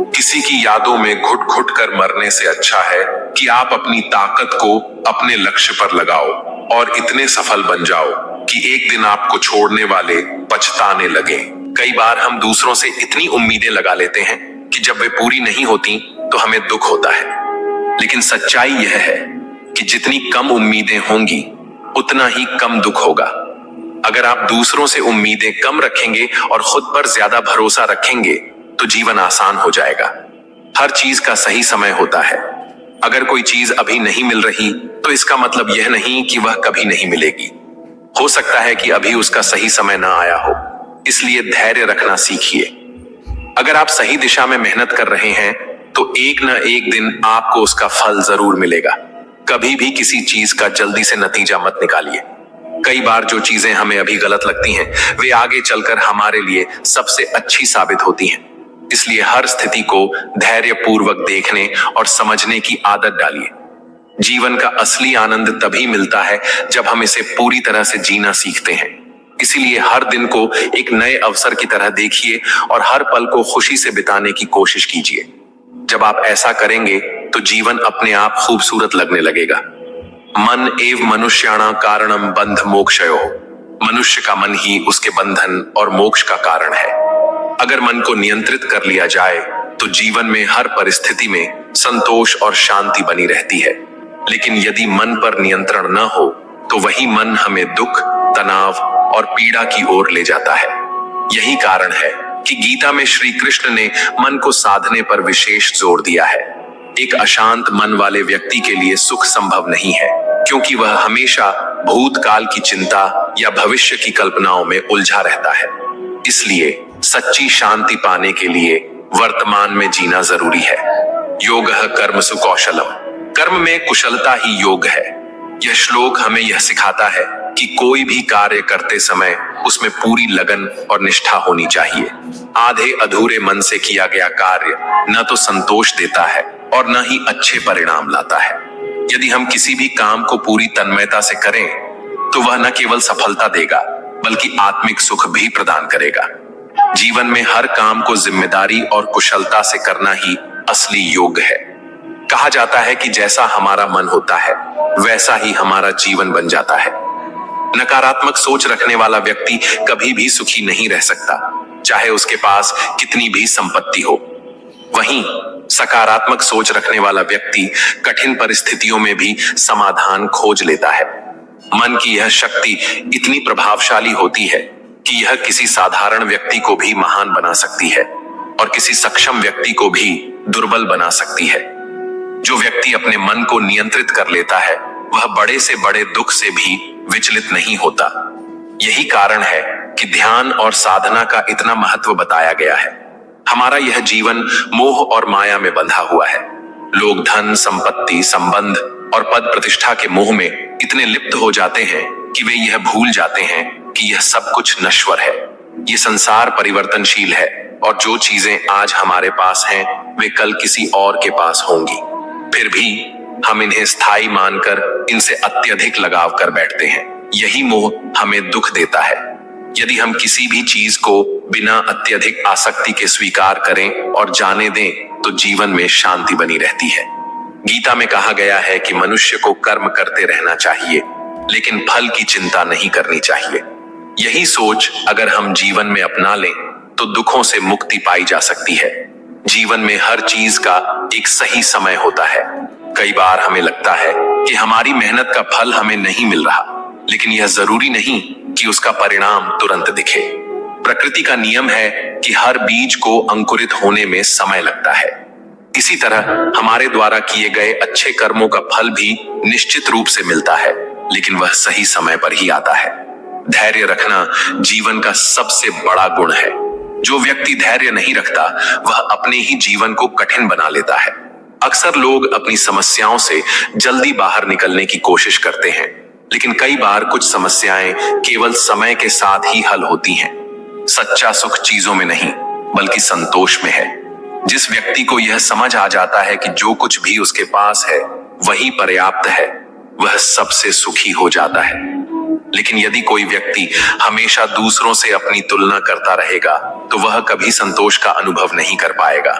किसी की यादों में घुट घुट कर मरने से अच्छा है कि आप अपनी ताकत को अपने लक्ष्य पर लगाओ और इतने सफल बन जाओ कि एक दिन आपको छोड़ने वाले पछताने लगे। कई बार हम दूसरों से इतनी उम्मीदें लगा लेते हैं कि जब वे पूरी नहीं होती तो हमें दुख होता है, लेकिन सच्चाई यह है कि जितनी कम उम्मीदें होंगी उतना ही कम दुख होगा। अगर आप दूसरों से उम्मीदें कम रखेंगे और खुद पर ज्यादा भरोसा रखेंगे तो जीवन आसान हो जाएगा। हर चीज का सही समय होता है। अगर कोई चीज अभी नहीं मिल रही तो इसका मतलब यह नहीं कि वह कभी नहीं मिलेगी। हो सकता है कि अभी उसका सही समय ना आया हो, इसलिए धैर्य रखना सीखिए। अगर आप सही दिशा में मेहनत कर रहे हैं तो एक न एक दिन आपको उसका फल जरूर मिलेगा। कभी भी किसी चीज का जल्दी से नतीजा मत निकालिए। कई बार जो चीजें हमें अभी गलत लगती हैं, वे आगे चलकर हमारे लिए सबसे अच्छी साबित होती हैं। इसलिए हर स्थिति को धैर्यपूर्वक देखने और समझने की आदत डालिए। जीवन का असली आनंद तभी मिलता है जब हम इसे पूरी तरह से जीना सीखते हैं। इसीलिए हर दिन को एक नए अवसर की तरह देखिए और हर पल को खुशी से बिताने की कोशिश कीजिए। जब आप ऐसा करेंगे तो जीवन अपने आप खूबसूरत लगने लगेगा। मन एव मनुष्याणा कारणम बंध मोक्षयो। मनुष्य का मन ही उसके बंधन और मोक्ष का कारण है। अगर मन को नियंत्रित कर लिया जाए तो जीवन में हर परिस्थिति में संतोष और शांति बनी रहती है। लेकिन यदि मन पर नियंत्रण न हो तो वही मन हमें दुख, तनाव और पीड़ा की ओर ले जाता है। यही कारण है कि गीता में श्री कृष्ण ने मन को साधने पर विशेष जोर दिया है। एक अशांत मन वाले व्यक्ति के लिए सुख संभव नहीं है, क्योंकि वह हमेशा भूतकाल की चिंता या भविष्य की कल्पनाओं में उलझा रहता है। इसलिए सच्ची शांति पाने के लिए वर्तमान में जीना जरूरी है। योगः कर्मसु कौशलम। कर्म में कुशलता ही योग है। यह श्लोक हमें यह सिखाता है कि कि कोई भी कार्य करते समय उसमें पूरी लगन और निष्ठा होनी चाहिए। आधे अधूरे मन से किया गया कार्य न तो संतोष देता है और न ही अच्छे परिणाम लाता है। यदि हम किसी भी काम को पूरी तन्मयता से करें तो वह न केवल सफलता देगा बल्कि आत्मिक सुख भी प्रदान करेगा। जीवन में हर काम को जिम्मेदारी और कुशलता से करना ही असली योग है। कहा जाता है कि जैसा हमारा मन होता है वैसा ही हमारा जीवन बन जाता है। नकारात्मक सोच रखने वाला व्यक्ति कभी भी सुखी नहीं रह सकता, चाहे उसके पास कितनी भी संपत्ति हो। वहीं सकारात्मक सोच रखने वाला व्यक्ति कठिन परिस्थितियों में भी समाधान खोज लेता है। मन की यह शक्ति इतनी प्रभावशाली होती है कि यह किसी साधारण व्यक्ति को भी महान बना सकती है और किसी सक्षम व्यक्ति को भी दुर्बल बना सकती है। जो व्यक्ति अपने मन को नियंत्रित कर लेता है वह बड़े से बड़े दुख से भी विचलित नहीं होता। यही कारण है कि ध्यान और साधना का इतना महत्व बताया गया है। हमारा यह जीवन मोह और माया में बंधा हुआ है। लोग धन, संपत्ति, संबंध और पद प्रतिष्ठा के मोह में इतने लिप्त हो जाते हैं कि वे यह भूल जाते हैं कि यह सब कुछ नश्वर है। ये संसार परिवर्तनशील है और जो चीजें आज हमारे पास हैं वे कल किसी और के पास होंगी। फिर भी हम इन्हें स्थायी मानकर इनसे अत्यधिक लगाव कर बैठते हैं। यही मोह हमें दुख देता है। यदि हम किसी भी चीज को बिना अत्यधिक आसक्ति के स्वीकार करें और जाने दें तो जीवन में शांति बनी रहती है। गीता में कहा गया है कि मनुष्य को कर्म करते रहना चाहिए लेकिन फल की चिंता नहीं करनी चाहिए। यही सोच अगर हम जीवन में अपना लें तो दुखों से मुक्ति पाई जा सकती है। जीवन में हर चीज का एक सही समय होता है। कई बार हमें लगता है कि हमारी मेहनत का फल हमें नहीं मिल रहा, लेकिन यह जरूरी नहीं कि उसका परिणाम तुरंत दिखे। प्रकृति का नियम है कि हर बीज को अंकुरित होने में समय लगता है। इसी तरह हमारे द्वारा किए गए अच्छे कर्मों का फल भी निश्चित रूप से मिलता है, लेकिन वह सही समय पर ही आता है। धैर्य रखना जीवन का सबसे बड़ा गुण है। जो व्यक्ति धैर्य नहीं रखता वह अपने ही जीवन को कठिन बना लेता है। अक्सर लोग अपनी समस्याओं से जल्दी बाहर निकलने की कोशिश करते हैं, लेकिन कई बार कुछ समस्याएं केवल समय के साथ ही हल होती हैं। सच्चा सुख चीजों में नहीं बल्कि संतोष में है। जिस व्यक्ति को यह समझ आ जाता है कि जो कुछ भी उसके पास है वही पर्याप्त है, वह सबसे सुखी हो जाता है। लेकिन यदि कोई व्यक्ति हमेशा दूसरों से अपनी तुलना करता रहेगा तो वह कभी संतोष का अनुभव नहीं कर पाएगा।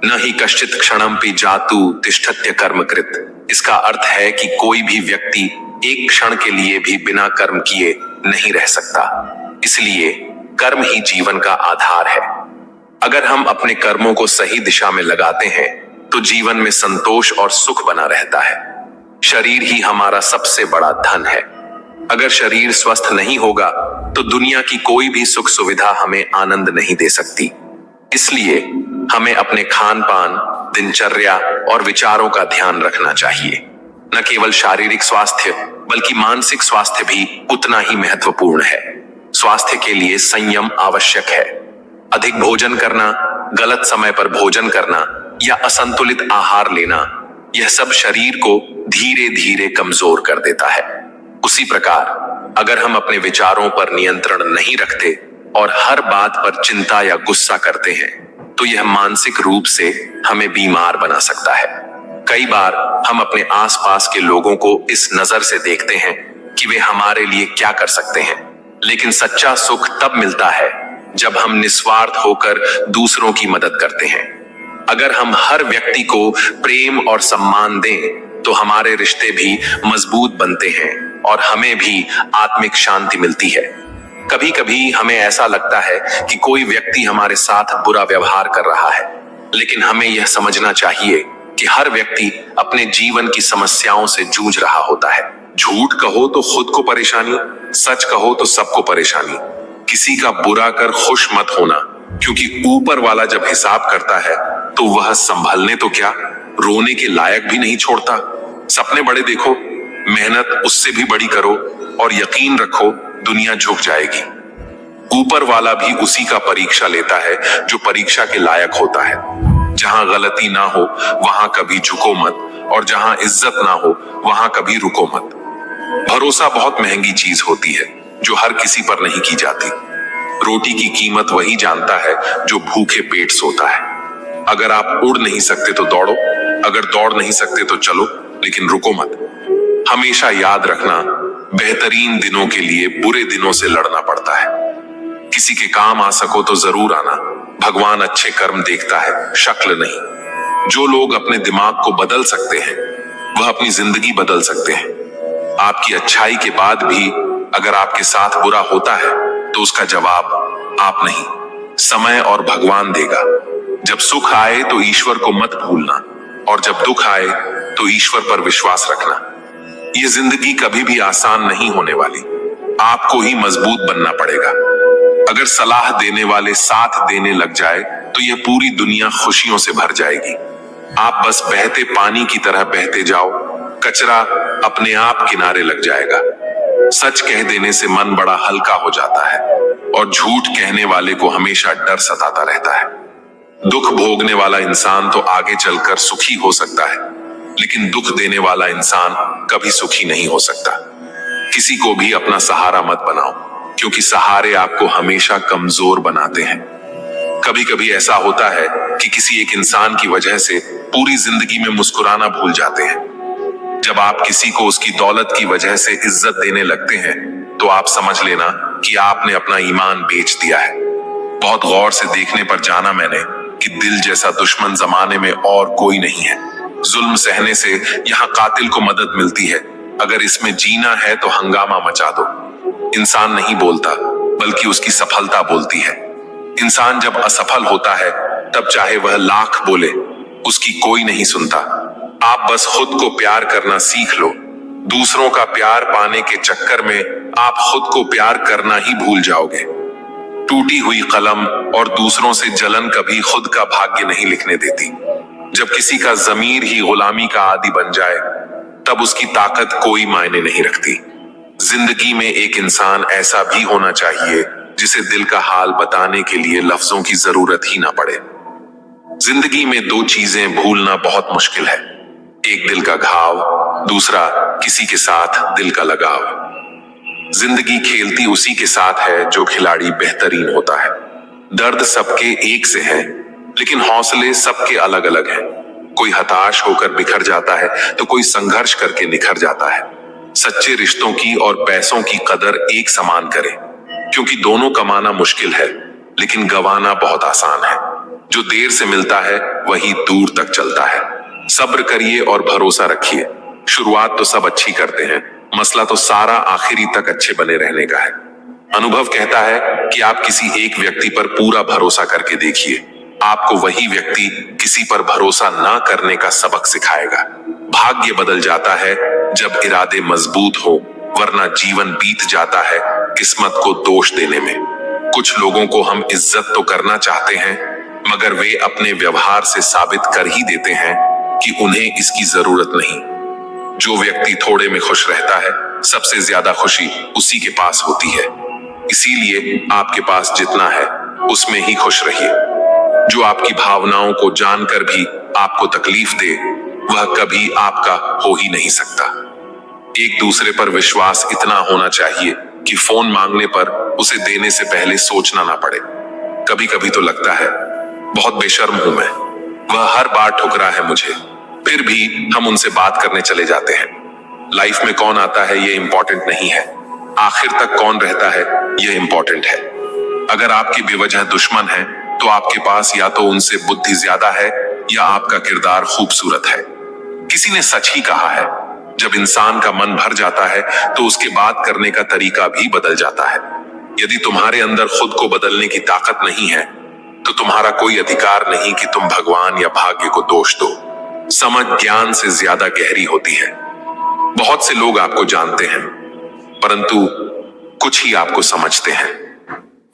न ही कश्चित क्षणम पि जातु तिष्ठत्य कर्मकृत। इसका अर्थ है कि कोई भी व्यक्ति एक क्षण के लिए भी बिना कर्म किए नहीं रह सकता। इसलिए कर्म ही जीवन का आधार है। अगर हम अपने कर्मों को सही दिशा में लगाते हैं तो जीवन में संतोष और सुख बना रहता है। शरीर ही हमारा सबसे बड़ा धन है। अगर शरीर स्वस्थ नहीं होगा तो दुनिया की कोई भी सुख सुविधा हमें आनंद नहीं दे सकती। इसलिए हमें अपने खान पान, दिनचर्या और विचारों का ध्यान रखना चाहिए। न केवल शारीरिक स्वास्थ्य बल्कि मानसिक स्वास्थ्य भी उतना ही महत्वपूर्ण है। स्वास्थ्य के लिए संयम आवश्यक है। अधिक भोजन करना, गलत समय पर भोजन करना या असंतुलित आहार लेना, यह सब शरीर को धीरे धीरे कमजोर कर देता है। उसी प्रकार अगर हम अपने विचारों पर नियंत्रण नहीं रखते और हर बात पर चिंता या गुस्सा करते हैं तो यह मानसिक रूप से हमें बीमार बना सकता है। कई बार हम अपने आसपास के लोगों को इस नजर से देखते हैं कि वे हमारे लिए क्या कर सकते हैं, लेकिन सच्चा सुख तब मिलता है जब हम निस्वार्थ होकर दूसरों की मदद करते हैं। अगर हम हर व्यक्ति को प्रेम और सम्मान दें तो हमारे रिश्ते भी मजबूत बनते हैं और हमें भी आत्मिक शांति मिलती है। कभी कभी हमें ऐसा लगता है कि कोई व्यक्ति हमारे साथ बुरा व्यवहार कर रहा है, लेकिन हमें यह समझना चाहिए कि हर व्यक्ति अपने जीवन की समस्याओं से जूझ रहा होता है। झूठ कहो तो खुद को परेशानी, सच कहो तो सबको परेशानी। किसी का बुरा कर खुश मत होना, क्योंकि ऊपर वाला जब हिसाब करता है तो वह संभलने तो क्या, रोने के लायक भी नहीं छोड़ता। सपने बड़े देखो, मेहनत उससे भी बड़ी करो और यकीन रखो दुनिया झुक जाएगी। ऊपर वाला भी उसी का परीक्षा लेता है जो परीक्षा के लायक होता है। जहां गलती ना हो वहां कभी झुको मत और जहां इज्जत ना हो वहां कभी रुको मत। भरोसा बहुत महंगी चीज होती है जो हर किसी पर नहीं की जाती। रोटी की कीमत वही जानता है जो भूखे पेट सोता है। अगर आप उड़ नहीं सकते तो दौड़ो, अगर दौड़ नहीं सकते तो चलो, लेकिन रुको मत। हमेशा याद रखना, बेहतरीन दिनों के लिए बुरे दिनों से लड़ना पड़ता है। किसी के काम आ सको तो जरूर आना। भगवान अच्छे कर्म देखता है, शक्ल नहीं। जो लोग अपने दिमाग को बदल सकते हैं वह अपनी जिंदगी बदल सकते हैं। आपकी अच्छाई के बाद भी अगर आपके साथ बुरा होता है तो उसका जवाब आप नहीं, समय और भगवान देगा। जब सुख आए तो ईश्वर को मत भूलना, और जब दुख आए तो ईश्वर पर विश्वास रखना। ये जिंदगी कभी भी आसान नहीं होने वाली, आपको ही मजबूत बनना पड़ेगा। अगर सलाह देने वाले साथ देने लग जाए तो यह पूरी दुनिया खुशियों से भर जाएगी। आप बस बहते पानी की तरह बहते जाओ, कचरा अपने आप किनारे लग जाएगा। सच कह देने से मन बड़ा हल्का हो जाता है, और झूठ कहने वाले को हमेशा डर सताता रहता है। दुख भोगने वाला इंसान तो आगे चलकर सुखी हो सकता है, लेकिन दुख देने वाला इंसान कभी सुखी नहीं हो सकता। किसी को भी अपना सहारा मत बनाओ, क्योंकि सहारे आपको हमेशा कमजोर बनाते हैं। कभी कभी ऐसा होता है कि किसी एक इंसान की वजह से पूरी जिंदगी में मुस्कुराना भूल जाते हैं। जब आप किसी को उसकी दौलत की वजह से इज्जत देने लगते हैं तो आप समझ लेना कि आपने अपना ईमान बेच दिया है। बहुत गौर से देखने पर जाना मैंने कि दिल जैसा दुश्मन जमाने में और कोई नहीं है। जुल्म सहने से यहाँ कातिल को मदद मिलती है, अगर इसमें जीना है तो हंगामा मचा दो। इंसान नहीं बोलता, बल्कि उसकी सफलता बोलती है। इंसान जब असफल होता है तब चाहे वह लाख बोले, उसकी कोई नहीं सुनता। आप बस खुद को प्यार करना सीख लो। दूसरों का प्यार पाने के चक्कर में आप खुद को प्यार करना ही भूल जाओगे। टूटी हुई कलम और दूसरों से जलन कभी खुद का भाग्य नहीं लिखने देती। जब किसी का जमीर ही गुलामी का आदी बन जाए तब उसकी ताकत कोई मायने नहीं रखती। जिंदगी में एक इंसान ऐसा भी होना चाहिए जिसे दिल का हाल बताने के लिए लफ्जों की जरूरत ही ना पड़े। जिंदगी में दो चीजें भूलना बहुत मुश्किल है, एक दिल का घाव, दूसरा किसी के साथ दिल का लगाव। जिंदगी खेलती उसी के साथ है जो खिलाड़ी बेहतरीन होता है। दर्द सबके एक से है, लेकिन हौसले सबके अलग अलग हैं। कोई हताश होकर बिखर जाता है तो कोई संघर्ष करके निखर जाता है। सच्चे रिश्तों की और पैसों की कदर एक समान करें, क्योंकि दोनों कमाना मुश्किल है लेकिन गंवाना बहुत आसान है। जो देर से मिलता है वही दूर तक चलता है। सब्र करिए और भरोसा रखिए। शुरुआत तो सब अच्छी करते हैं, मसला तो सारा आखिरी तक अच्छे बने रहने का है। अनुभव कहता है कि आप किसी एक व्यक्ति पर पूरा भरोसा करके देखिए, आपको वही व्यक्ति किसी पर भरोसा ना करने का सबक सिखाएगा। भाग्य बदल जाता है जब इरादे मजबूत हो, वरना जीवन बीत जाता है किस्मत को दोष देने में। कुछ लोगों को हम इज्जत तो करना चाहते हैं, मगर वे अपने व्यवहार से साबित कर ही देते हैं कि उन्हें इसकी जरूरत नहीं। जो व्यक्ति थोड़े में खुश रहता है, सबसे ज्यादा खुशी उसी के पास होती है। इसीलिए आपके पास जितना है उसमें ही खुश रहिए। जो आपकी भावनाओं को जानकर भी आपको तकलीफ दे, वह कभी आपका हो ही नहीं सकता। एक दूसरे पर विश्वास इतना होना चाहिए कि फोन मांगने पर उसे देने से पहले सोचना ना पड़े। कभी कभी तो लगता है बहुत बेशर्म हूं मैं, वह हर बार ठुकरा है मुझे, फिर भी हम उनसे बात करने चले जाते हैं। लाइफ में कौन आता है ये इंपॉर्टेंट नहीं है, आखिर तक कौन रहता है ये इंपॉर्टेंट है। अगर आपकी बेवजह दुश्मन है तो आपके पास या तो उनसे बुद्धि ज्यादा है या आपका किरदार खूबसूरत है। किसी ने सच ही कहा है, जब इंसान का मन भर जाता है तो उसके बात करने का तरीका भी बदल जाता है। यदि तुम्हारे अंदर खुद को बदलने की ताकत नहीं है तो तुम्हारा कोई अधिकार नहीं कि तुम भगवान या भाग्य को दोष दो। समझ ज्ञान से ज्यादा गहरी होती है। बहुत से लोग आपको जानते हैं, परंतु कुछ ही आपको समझते हैं।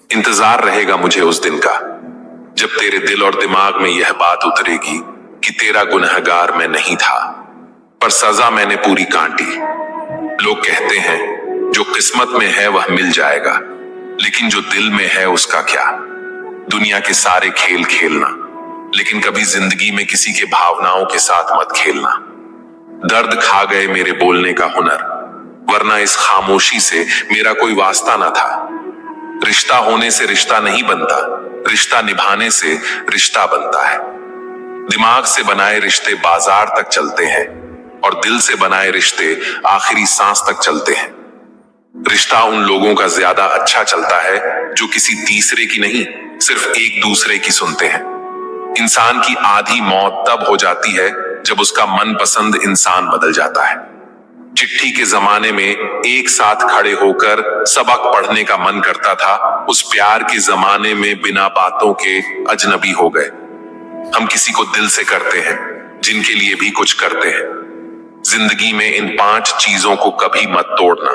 इंतजार रहेगा मुझे उस दिन का जब तेरे दिल और दिमाग में यह बात उतरेगी कि तेरा गुनहगार मैं नहीं था, पर सजा मैंने पूरी काटी। लोग कहते हैं जो किस्मत में है वह मिल जाएगा, लेकिन जो दिल में है उसका क्या। दुनिया के सारे खेल खेलना, लेकिन कभी जिंदगी में किसी के भावनाओं के साथ मत खेलना। दर्द खा गए मेरे बोलने का हुनर, वरना इस खामोशी से मेरा कोई वास्ता ना था। रिश्ता होने से रिश्ता नहीं बनता, रिश्ता निभाने से रिश्ता बनता है। दिमाग से बनाए रिश्ते बाजार तक चलते हैं और दिल से बनाए रिश्ते आखिरी सांस तक चलते हैं। रिश्ता उन लोगों का ज्यादा अच्छा चलता है जो किसी तीसरे की नहीं, सिर्फ एक दूसरे की सुनते हैं। इंसान की आधी मौत तब हो जाती है जब उसका मनपसंद इंसान बदल जाता है। चिट्ठी के जमाने में एक साथ खड़े होकर सबक पढ़ने का मन करता था, उस प्यार के जमाने में बिना बातों के अजनबी हो गए। हम किसी को दिल से करते हैं, जिनके लिए भी कुछ करते हैं। जिंदगी में इन 5 चीजों को कभी मत तोड़ना: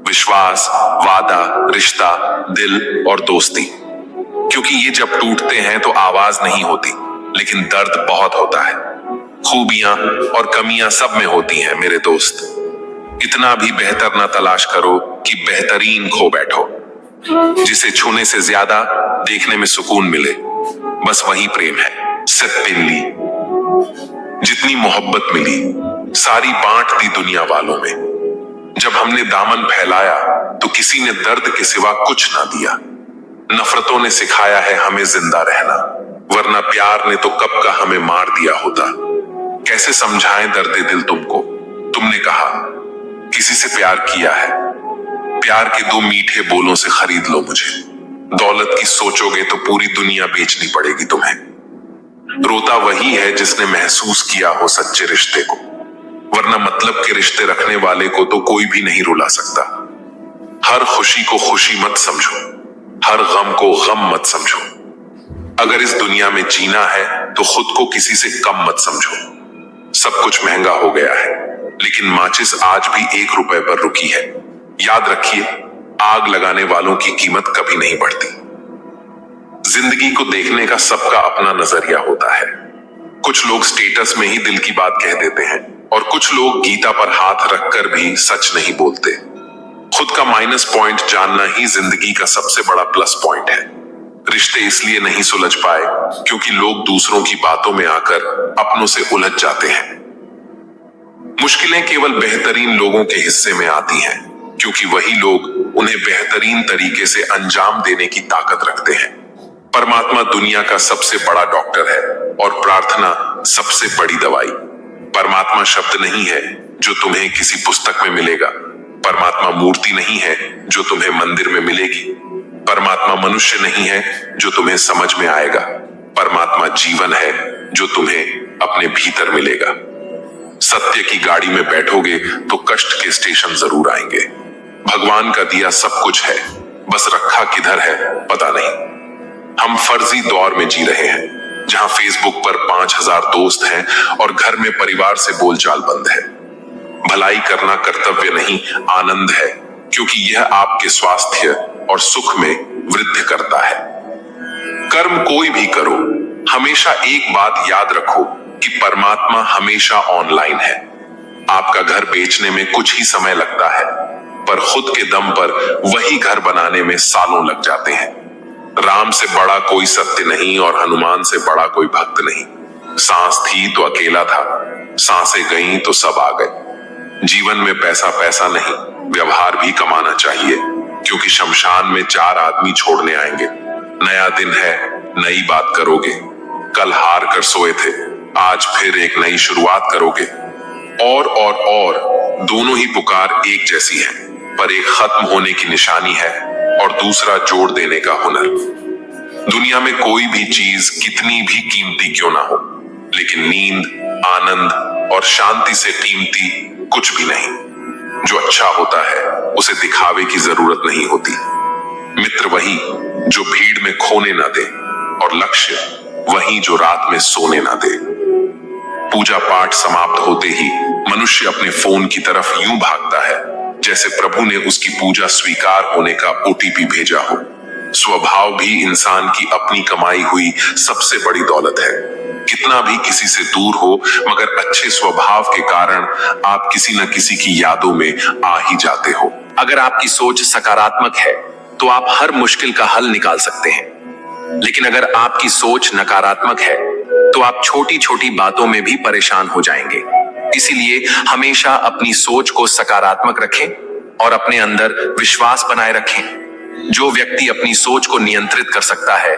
विश्वास, वादा, रिश्ता, दिल और दोस्ती। क्योंकि ये जब टूटते हैं तो आवाज नहीं होती, लेकिन दर्द बहुत होता है। खूबियां और कमियां सब में होती हैं मेरे दोस्त। इतना भी बेहतर ना तलाश करो कि बेहतरीन खो बैठो। जिसे छूने से ज्यादा देखने में सुकून मिले, बस वही प्रेम है। सत्यली जितनी मोहब्बत मिली सारी बांट दी दुनिया वालों में। जब हमने दामन फैलाया तो किसी ने दर्द के सिवा कुछ ना दिया। नफरतों ने सिखाया है हमें जिंदा रहना, वरना प्यार ने तो कब का हमें मार दिया होता। कैसे समझाएं दर्द दिल तुमको? तुमने कहा किसी से प्यार किया है, प्यार के 2 मीठे बोलों से खरीद लो मुझे। दौलत की सोचोगे तो पूरी दुनिया बेचनी पड़ेगी तुम्हें। रोता वही है जिसने महसूस किया हो सच्चे रिश्ते को, वरना मतलब के रिश्ते रखने वाले को तो कोई भी नहीं रुला सकता। हर खुशी को खुशी मत समझो, हर गम को गम मत समझो। अगर इस दुनिया में जीना है तो खुद को किसी से कम मत समझो। सब कुछ महंगा हो गया है, लेकिन माचिस आज भी 1 रुपए पर रुकी है। याद रखिए, आग लगाने वालों की कीमत कभी नहीं बढ़ती। जिंदगी को देखने का सबका अपना नजरिया होता है। कुछ लोग स्टेटस में ही दिल की बात कह देते हैं और कुछ लोग गीता पर हाथ रखकर भी सच नहीं बोलते। खुद का माइनस पॉइंट जानना ही जिंदगी का सबसे बड़ा प्लस पॉइंट है। रिश्ते इसलिए नहीं सुलझ पाए क्योंकि लोग दूसरों की बातों में आकर अपनों से उलझ जाते हैं। मुश्किलें केवल बेहतरीन लोगों के हिस्से में आती हैं, क्योंकि वही लोग उन्हें बेहतरीन तरीके से अंजाम देने की ताकत रखते हैं। परमात्मा दुनिया का सबसे बड़ा डॉक्टर है और प्रार्थना सबसे बड़ी दवाई। परमात्मा शब्द नहीं है जो तुम्हें किसी पुस्तक में मिलेगा। परमात्मा मूर्ति नहीं है जो तुम्हें मंदिर में मिलेगी। परमात्मा मनुष्य नहीं है जो तुम्हें समझ में आएगा। परमात्मा जीवन है जो तुम्हें अपने भीतर मिलेगा। सत्य की गाड़ी में बैठोगे तो कष्ट के स्टेशन जरूर आएंगे। भगवान का दिया सब कुछ है, बस रखा किधर है पता नहीं। हम फर्जी दौर में जी रहे हैं, जहां फेसबुक पर 5000 दोस्त हैं और घर में परिवार से बोलचाल बंद है। भलाई करना कर्तव्य नहीं, आनंद है, क्योंकि यह आपके स्वास्थ्य और सुख में वृद्धि करता है। कर्म कोई भी करो, हमेशा एक बात याद रखो कि परमात्मा हमेशा ऑनलाइन है। आपका घर बेचने में कुछ ही समय लगता है, पर खुद के दम पर वही घर बनाने में सालों लग जाते हैं। राम से बड़ा कोई सत्य नहीं और हनुमान से बड़ा कोई भक्त नहीं। सांस थी तो अकेला था, सांसें गईं तो सब आ गए। जीवन में पैसा पैसा नहीं, व्यवहार भी कमाना चाहिए, क्योंकि शमशान में 4 आदमी छोड़ने आएंगे। नया दिन है, नई बात करोगे। कल हार कर सोए थे, आज फिर एक नई शुरुआत करोगे। और दोनों ही पुकार एक जैसी है, पर एक खत्म होने की निशानी है और दूसरा जोड़ देने का हुनर। दुनिया में कोई भी चीज कितनी भी कीमती क्यों ना हो, लेकिन नींद, आनंद और शांति से कीमती कुछ भी नहीं। जो अच्छा होता है उसे दिखावे की जरूरत नहीं होती। मित्र वही जो भीड़ में खोने ना दे, और लक्ष्य वही जो रात में सोने ना दे। पूजा पाठ समाप्त होते ही मनुष्य अपने फोन की तरफ यूं भागता है जैसे प्रभु ने उसकी पूजा स्वीकार होने का ओटीपी भेजा हो। स्वभाव भी इंसान की अपनी कमाई हुई सबसे बड़ी दौलत है। कितना भी किसी से दूर हो, मगर अच्छे स्वभाव के कारण आप किसी न किसी की यादों में आ ही जाते हो। अगर आपकी सोच सकारात्मक है तो आप हर मुश्किल का हल निकाल सकते हैं, लेकिन अगर आपकी सोच नकारात्मक है तो आप छोटी छोटी बातों में भी परेशान हो जाएंगे। इसीलिए हमेशा अपनी सोच को सकारात्मक रखें और अपने अंदर विश्वास बनाए रखें। जो व्यक्ति अपनी सोच को नियंत्रित कर सकता है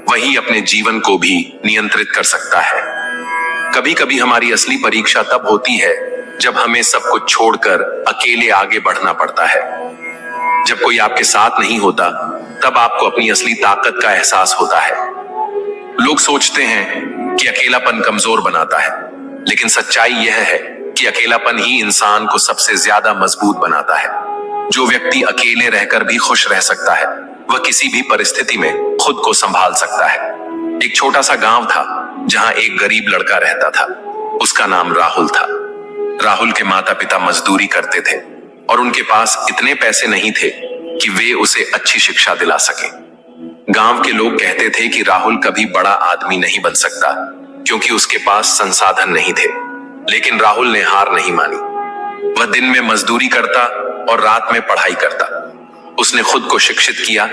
वही अपने जीवन को भी नियंत्रित कर सकता है। कभी कभी हमारी असली परीक्षा तब होती है जब हमें सब कुछ छोड़कर अकेले आगे बढ़ना पड़ता है। जब कोई आपके साथ नहीं होता तब आपको अपनी असली ताकत का एहसास होता है। लोग सोचते हैं कि अकेलापन कमजोर बनाता है, लेकिन सच्चाई यह है कि अकेलापन ही इंसान को सबसे ज्यादा मजबूत बनाता है। जो व्यक्ति अकेले रहकर भी खुश रह सकता है वह किसी भी परिस्थिति में खुद को संभाल सकता है। एक छोटा सा गांव था जहां एक गरीब लड़का रहता था। उसका नाम राहुल था। राहुल के माता पिता मजदूरी करते थे और उनके पास इतने पैसे नहीं थे कि वे उसे अच्छी शिक्षा दिला सके। गांव के लोग कहते थे कि राहुल कभी बड़ा आदमी नहीं बन सकता क्योंकि उसके पास संसाधन नहीं थे। लेकिन राहुल ने हार नहीं मानी। वह दिन में मजदूरी करता और रात में पढ़ाई करता। उसने खुद को शिक्षित किया,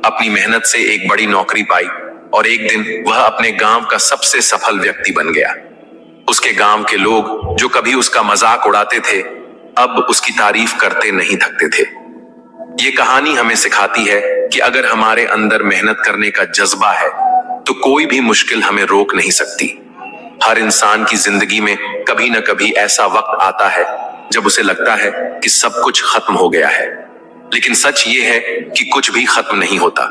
अपनी मेहनत से एक बड़ी नौकरी पाई और एक दिन वह अपने गांव का सबसे सफल व्यक्ति बन गया। उसके गांव के लोग जो कभी उसका मजाक उड़ाते थे अब उसकी तारीफ करते नहीं थकते थे। ये कहानी हमें सिखाती है कि अगर हमारे अंदर मेहनत करने का जज्बा है तो कोई भी मुश्किल हमें रोक नहीं सकती। हर इंसान की जिंदगी में कभी न कभी ऐसा वक्त आता है जब उसे लगता है कि सब कुछ खत्म हो गया है, लेकिन सच ये है कि कुछ भी खत्म नहीं होता।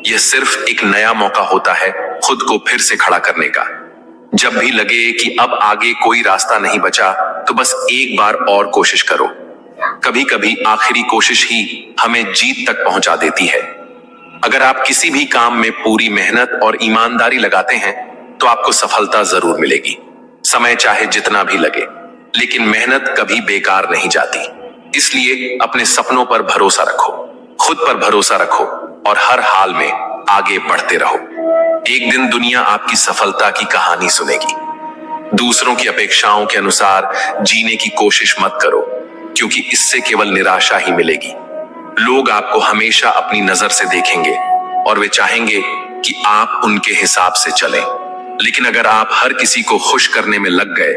यह सिर्फ एक नया मौका होता है खुद को फिर से खड़ा करने का। जब भी लगे कि अब आगे कोई रास्ता नहीं बचा तो बस एक बार और कोशिश करो। कभी कभी आखिरी कोशिश ही हमें जीत तक पहुंचा देती है। अगर आप किसी भी काम में पूरी मेहनत और ईमानदारी लगाते हैं तो आपको सफलता जरूर मिलेगी। समय चाहे जितना भी लगे, लेकिन मेहनत कभी बेकार नहीं जाती। इसलिए अपने सपनों पर भरोसा रखो, खुद पर भरोसा रखो और हर हाल में आगे बढ़ते रहो। एक दिन दुनिया आपकी सफलता की कहानी सुनेगी। दूसरों की अपेक्षाओं के अनुसार जीने की कोशिश मत करो, क्योंकि इससे केवल निराशा ही मिलेगी। लोग आपको हमेशा अपनी नजर से देखेंगे और वे चाहेंगे कि आप उनके हिसाब से चलें। लेकिन अगर आप हर किसी को खुश करने में लग गए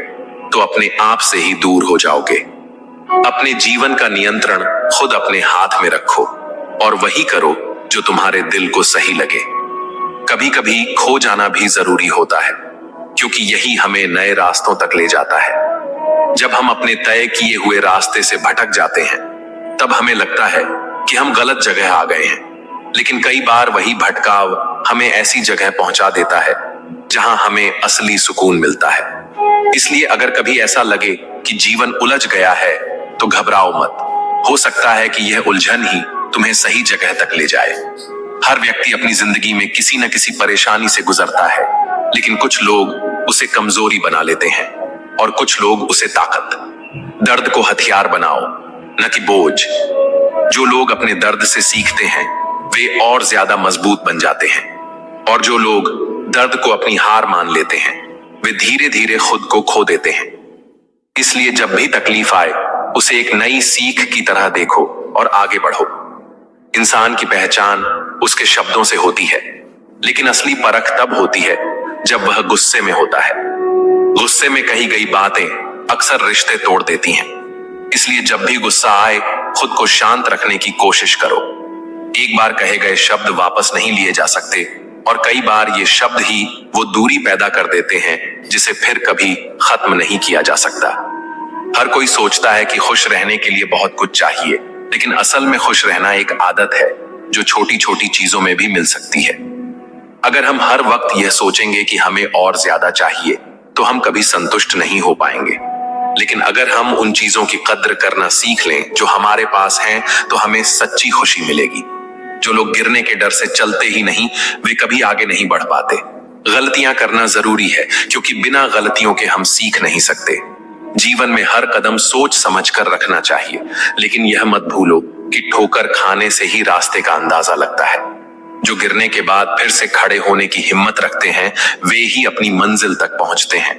तो अपने आप से ही दूर हो जाओगे। अपने जीवन का नियंत्रण खुद अपने हाथ में रखो और वही करो जो तुम्हारे दिल को सही लगे। कभी कभी खो जाना भी जरूरी होता है, क्योंकि यही हमें नए रास्तों तक ले जाता है। जब हम अपने तय किए हुए रास्ते से भटक जाते हैं तब हमें लगता है कि हम गलत जगह आ गए हैं, लेकिन कई बार वही भटकाव हमें ऐसी जगह पहुंचा देता है जहां हमें असली सुकून मिलता है। इसलिए अगर कभी ऐसा लगे कि जीवन उलझ गया है तो घबराओ मत। हो सकता है कि यह उलझन ही तुम्हें सही जगह तक ले जाए। हर व्यक्ति अपनी जिंदगी में किसी न किसी परेशानी से गुजरता है, लेकिन कुछ लोग उसे कमजोरी बना लेते हैं और कुछ लोग उसे ताकत। दर्द को हथियार बनाओ, न कि बोझ। जो लोग अपने दर्द से सीखते हैं वे और ज्यादा मजबूत बन जाते हैं, और जो लोग दर्द को अपनी हार मान लेते हैं वे धीरे धीरे खुद को खो देते हैं। इसलिए जब भी तकलीफ आए उसे एक नई सीख की तरह देखो और आगे बढ़ो। इंसान की पहचान उसके शब्दों से होती है, लेकिन असली परख तब होती है जब वह गुस्से में होता है। गुस्से में कही गई बातें अक्सर रिश्ते तोड़ देती हैं। इसलिए जब भी गुस्सा आए खुद को शांत रखने की कोशिश करो। एक बार कहे गए शब्द वापस नहीं लिए जा सकते, और कई बार ये शब्द ही वो दूरी पैदा कर देते हैं जिसे फिर कभी खत्म नहीं किया जा सकता। हर कोई सोचता है कि खुश रहने के लिए बहुत कुछ चाहिए, लेकिन असल में खुश रहना एक आदत है जो छोटी छोटी चीजों में भी मिल सकती है। अगर हम हर वक्त यह सोचेंगे कि हमें और ज्यादा चाहिए तो हम कभी संतुष्ट नहीं हो पाएंगे। लेकिन अगर हम उन चीजों की कद्र करना सीख लें जो हमारे पास हैं तो हमें सच्ची खुशी मिलेगी। जो लोग गिरने के डर से चलते ही नहीं वे कभी आगे नहीं बढ़ पाते। गलतियां करना जरूरी है, क्योंकि बिना गलतियों के हम सीख नहीं सकते। जीवन में हर कदम सोच समझ कर रखना चाहिए, लेकिन यह मत भूलो कि ठोकर खाने से ही रास्ते का अंदाजा लगता है। जो गिरने के बाद फिर से खड़े होने की हिम्मत रखते हैं वे ही अपनी मंजिल तक पहुंचते हैं।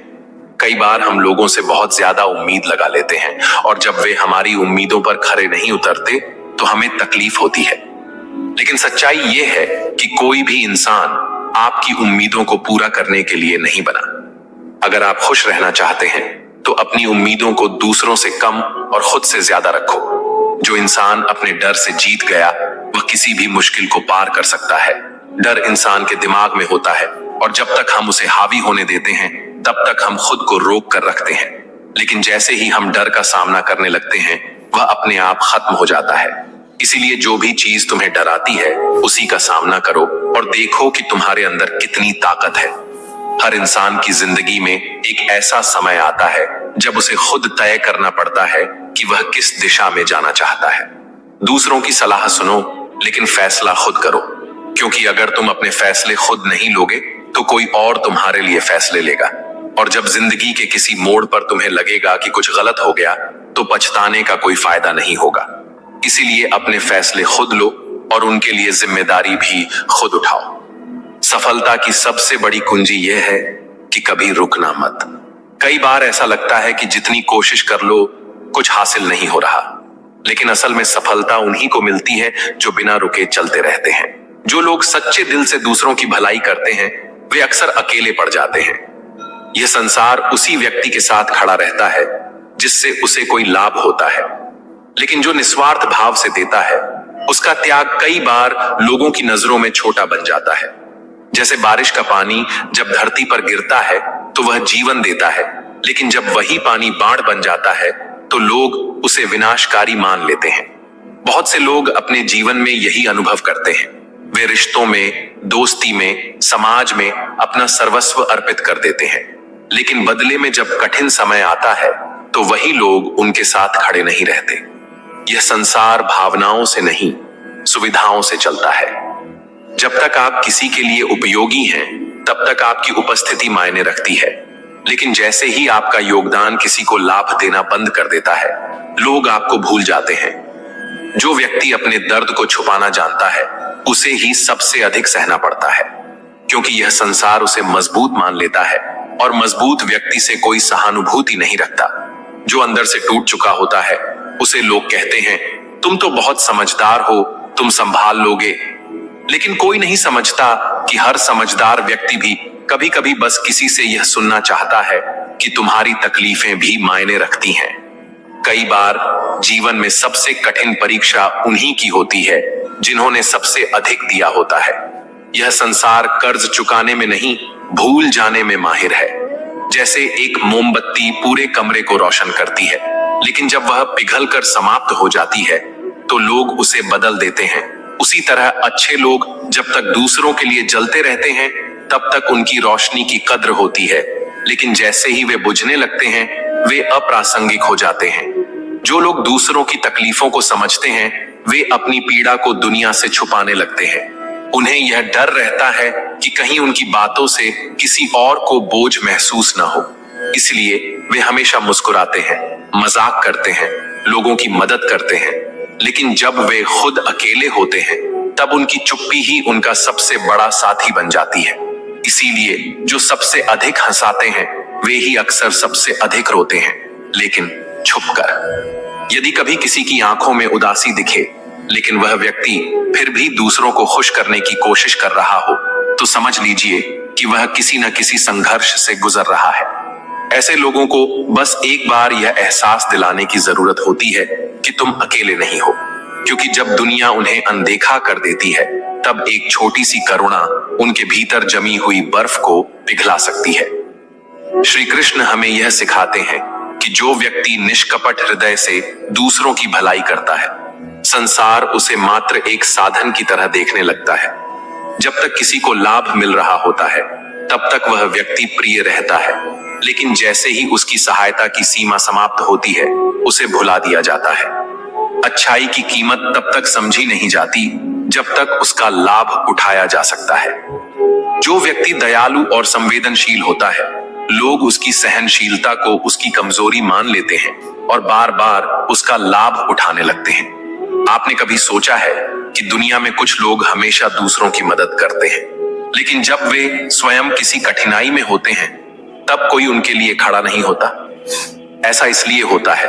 कई बार हम लोगों से बहुत ज्यादा उम्मीद लगा लेते हैं, और जब वे हमारी उम्मीदों पर खरे नहीं उतरते तो हमें तकलीफ होती है। लेकिन सच्चाई यह है कि कोई भी इंसान आपकी उम्मीदों को पूरा करने के लिए नहीं बना। अगर आप खुश रहना चाहते हैं तो अपनी उम्मीदों को दूसरों से कम और खुद से ज्यादा रखो। जो इंसान अपने डर से जीत गया वह किसी भी मुश्किल को पार कर सकता है। डर इंसान के दिमाग में होता है और जब तक हम उसे हावी होने देते हैं तब तक हम खुद को रोक कर रखते हैं। लेकिन जैसे ही हम डर का सामना करने लगते हैं वह अपने आप खत्म हो जाता है। इसीलिए जो भी चीज तुम्हें डराती है उसी का सामना करो और देखो कि तुम्हारे अंदर कितनी ताकत है। हर इंसान की जिंदगी में एक ऐसा समय आता है जब उसे खुद तय करना पड़ता है कि वह किस दिशा में जाना चाहता है। दूसरों की सलाह सुनो लेकिन फैसला खुद करो, क्योंकि अगर तुम अपने फैसले खुद नहीं लोगे तो कोई और तुम्हारे लिए फैसले लेगा। और जब जिंदगी के किसी मोड़ पर तुम्हें लगेगा कि कुछ गलत हो गया तो पछताने का कोई फायदा नहीं होगा। इसीलिए अपने फैसले खुद लो और उनके लिए जिम्मेदारी भी खुद उठाओ। सफलता की सबसे बड़ी कुंजी यह है कि कभी रुकना मत। कई बार ऐसा लगता है कि जितनी कोशिश कर लो कुछ हासिल नहीं हो रहा, लेकिन असल में सफलता उन्हीं को मिलती है जो बिना रुके चलते रहते हैं। जो लोग सच्चे दिल से दूसरों की भलाई करते हैं वे अक्सर अकेले पड़ जाते हैं। यह संसार उसी व्यक्ति के साथ खड़ा रहता है जिससे उसे कोई लाभ होता है, लेकिन जो निस्वार्थ भाव से देता है उसका त्याग कई बार लोगों की नजरों में छोटा बन जाता है। जैसे बारिश का पानी जब धरती पर गिरता है तो वह जीवन देता है, लेकिन जब वही पानी बाढ़ बन जाता है तो लोग उसे विनाशकारी मान लेते हैं। बहुत से लोग अपने जीवन में यही अनुभव करते हैं। वे रिश्तों में, दोस्ती में, समाज में अपना सर्वस्व अर्पित कर देते हैं, लेकिन बदले में जब कठिन समय आता है तो वही लोग उनके साथ खड़े नहीं रहते। यह संसार भावनाओं से नहीं, सुविधाओं से चलता है। जब तक आप किसी के लिए उपयोगी हैं, तब तक आपकी उपस्थिति मायने रखती है, लेकिन जैसे ही आपका योगदान किसी को लाभ देना बंद कर देता है, लोग आपको भूल जाते हैं। जो व्यक्ति अपने दर्द को छुपाना जानता है, उसे ही सबसे अधिक सहना पड़ता है, क्योंकि यह संसार उसे मजबूत मान लेता है और मजबूत व्यक्ति से कोई सहानुभूति नहीं रखता। जो अंदर से टूट चुका होता है, उसे लोग कहते हैं, तुम तो बहुत समझदार हो, तुम संभाल लोगे। लेकिन कोई नहीं समझता कि हर समझदार व्यक्ति भी कभी कभी बस किसी से यह सुनना चाहता है कि तुम्हारी तकलीफें भी मायने रखती हैं। कई बार जीवन में सबसे कठिन परीक्षा उन्हीं की होती है जिन्होंने सबसे अधिक दिया होता है। यह संसार कर्ज चुकाने में नहीं, भूल जाने में माहिर है। जैसे एक मोमबत्ती पूरे कमरे को रोशन करती है, लेकिन जब वह पिघलकर समाप्त हो जाती है तो लोग उसे बदल देते हैं। उसी तरह अच्छे लोग जब तक दूसरों के लिए जलते रहते हैं तब तक उनकी रोशनी की कद्र होती है, लेकिन जैसे ही वे बुझने लगते हैं वे अप्रासंगिक हो जाते हैं। जो लोग दूसरों की तकलीफों को समझते हैं वे अपनी पीड़ा को दुनिया से छुपाने लगते हैं। उन्हें यह डर रहता है कि कहीं उनकी बातों से किसी और को बोझ महसूस न हो, इसलिए वे हमेशा मुस्कुराते हैं, मजाक करते हैं, लोगों की मदद करते हैं। लेकिन जब वे खुद अकेले होते हैं तब उनकी चुप्पी ही उनका सबसे बड़ा साथी बन जाती है। इसीलिए जो सबसे अधिक हंसाते हैं वे ही अक्सर सबसे अधिक रोते हैं, लेकिन छुपकर। यदि कभी किसी की आंखों में उदासी दिखे लेकिन वह व्यक्ति फिर भी दूसरों को खुश करने की कोशिश कर रहा हो तो समझ लीजिए कि वह किसी न किसी संघर्ष से गुजर रहा है। ऐसे लोगों को बस एक बार यह एहसास दिलाने की जरूरत होती है कि तुम अकेले नहीं हो, क्योंकि जब दुनिया उन्हें अनदेखा कर देती है तब एक छोटी सी करुणा उनके भीतर जमी हुई बर्फ को पिघला सकती है। श्री कृष्ण हमें यह सिखाते हैं कि जो व्यक्ति निष्कपट हृदय से दूसरों की भलाई करता है, संसार उसे मात्र एक साधन की तरह देखने लगता है। जब तक किसी को लाभ मिल रहा होता है तब तक वह व्यक्ति प्रिय रहता है, लेकिन जैसे ही उसकी सहायता की सीमा समाप्त होती है उसे भुला दिया जाता है। अच्छाई की कीमत तब तक समझी नहीं जाती जब तक उसका लाभ उठाया जा सकता है। जो व्यक्ति दयालु और संवेदनशील होता है, लोग उसकी सहनशीलता को उसकी कमजोरी मान लेते हैं और बार बार उसका लाभ उठाने लगते हैं। आपने कभी सोचा है कि दुनिया में कुछ लोग हमेशा दूसरों की मदद करते हैं, लेकिन जब वे स्वयं किसी कठिनाई में होते हैं तब कोई उनके लिए खड़ा नहीं होता। ऐसा इसलिए होता है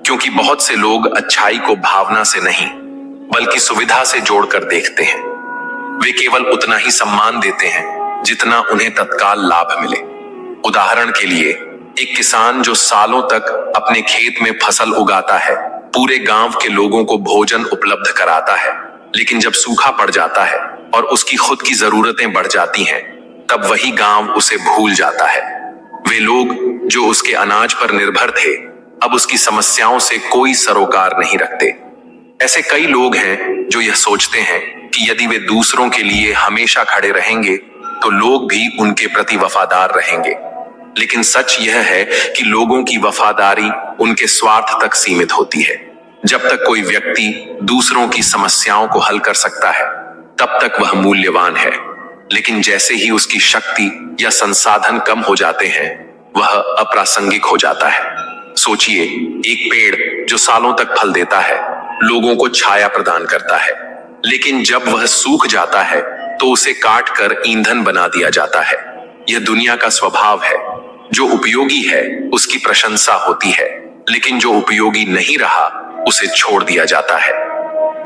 क्योंकि बहुत से लोग अच्छाई को भावना से नहीं बल्कि सुविधा से जोड़कर देखते हैं। वे केवल उतना ही सम्मान देते हैं जितना उन्हें तत्काल लाभ मिले। उदाहरण के लिए, एक किसान जो सालों तक अपने खेत में फसल उगाता है, पूरे गांव के लोगों को भोजन उपलब्ध कराता है, लेकिन जब सूखा पड़ जाता है और उसकी खुद की जरूरतें बढ़ जाती हैं, तब वही गांव उसे भूल जाता है। वे लोग जो उसके अनाज पर निर्भर थे, अब उसकी समस्याओं से कोई सरोकार नहीं रखते। ऐसे कई लोग हैं जो यह सोचते हैं कि यदि वे दूसरों के लिए हमेशा खड़े रहेंगे तो लोग भी उनके प्रति वफादार रहेंगे। लेकिन सच यह है कि लोगों की वफादारी उनके स्वार्थ तक सीमित होती है। जब तक कोई व्यक्ति दूसरों की समस्याओं को हल कर सकता है, तब तक वह मूल्यवान है। लेकिन जैसे ही उसकी शक्ति या संसाधन कम हो जाते हैं, वह अप्रासंगिक हो जाता है। सोचिए, एक पेड़ जो सालों तक फल देता है, लोगों को छाया प्रदान करता है, लेकिन जब वह सूख जाता है तो उसे काट कर ईंधन बना दिया जाता है। यह दुनिया का स्वभाव है। जो उपयोगी है उसकी प्रशंसा होती है, लेकिन जो उपयोगी नहीं रहा उसे छोड़ दिया जाता है।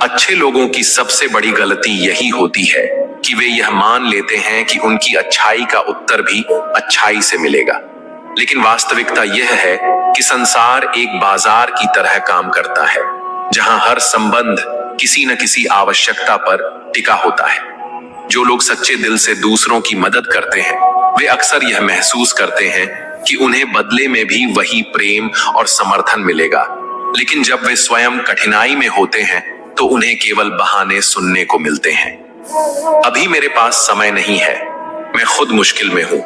अच्छे लोगों की सबसे बड़ी गलती यही होती है कि वे यह मान लेते हैं कि उनकी अच्छाई का उत्तर भी अच्छाई से मिलेगा। लेकिन वास्तविकता यह है कि संसार एक बाजार की तरह काम करता है, जहां हर संबंध किसी न किसी आवश्यकता पर टिका होता है। जो लोग सच्चे दिल से दूसरों की मदद करते हैं, वे अक्सर यह महसूस करते हैं कि उन्हें बदले में भी वही प्रेम और समर्थन मिलेगा। लेकिन जब वे स्वयं कठिनाई में होते हैं तो उन्हें केवल बहाने सुनने को मिलते हैं। अभी मेरे पास समय नहीं है, मैं खुद मुश्किल में हूं,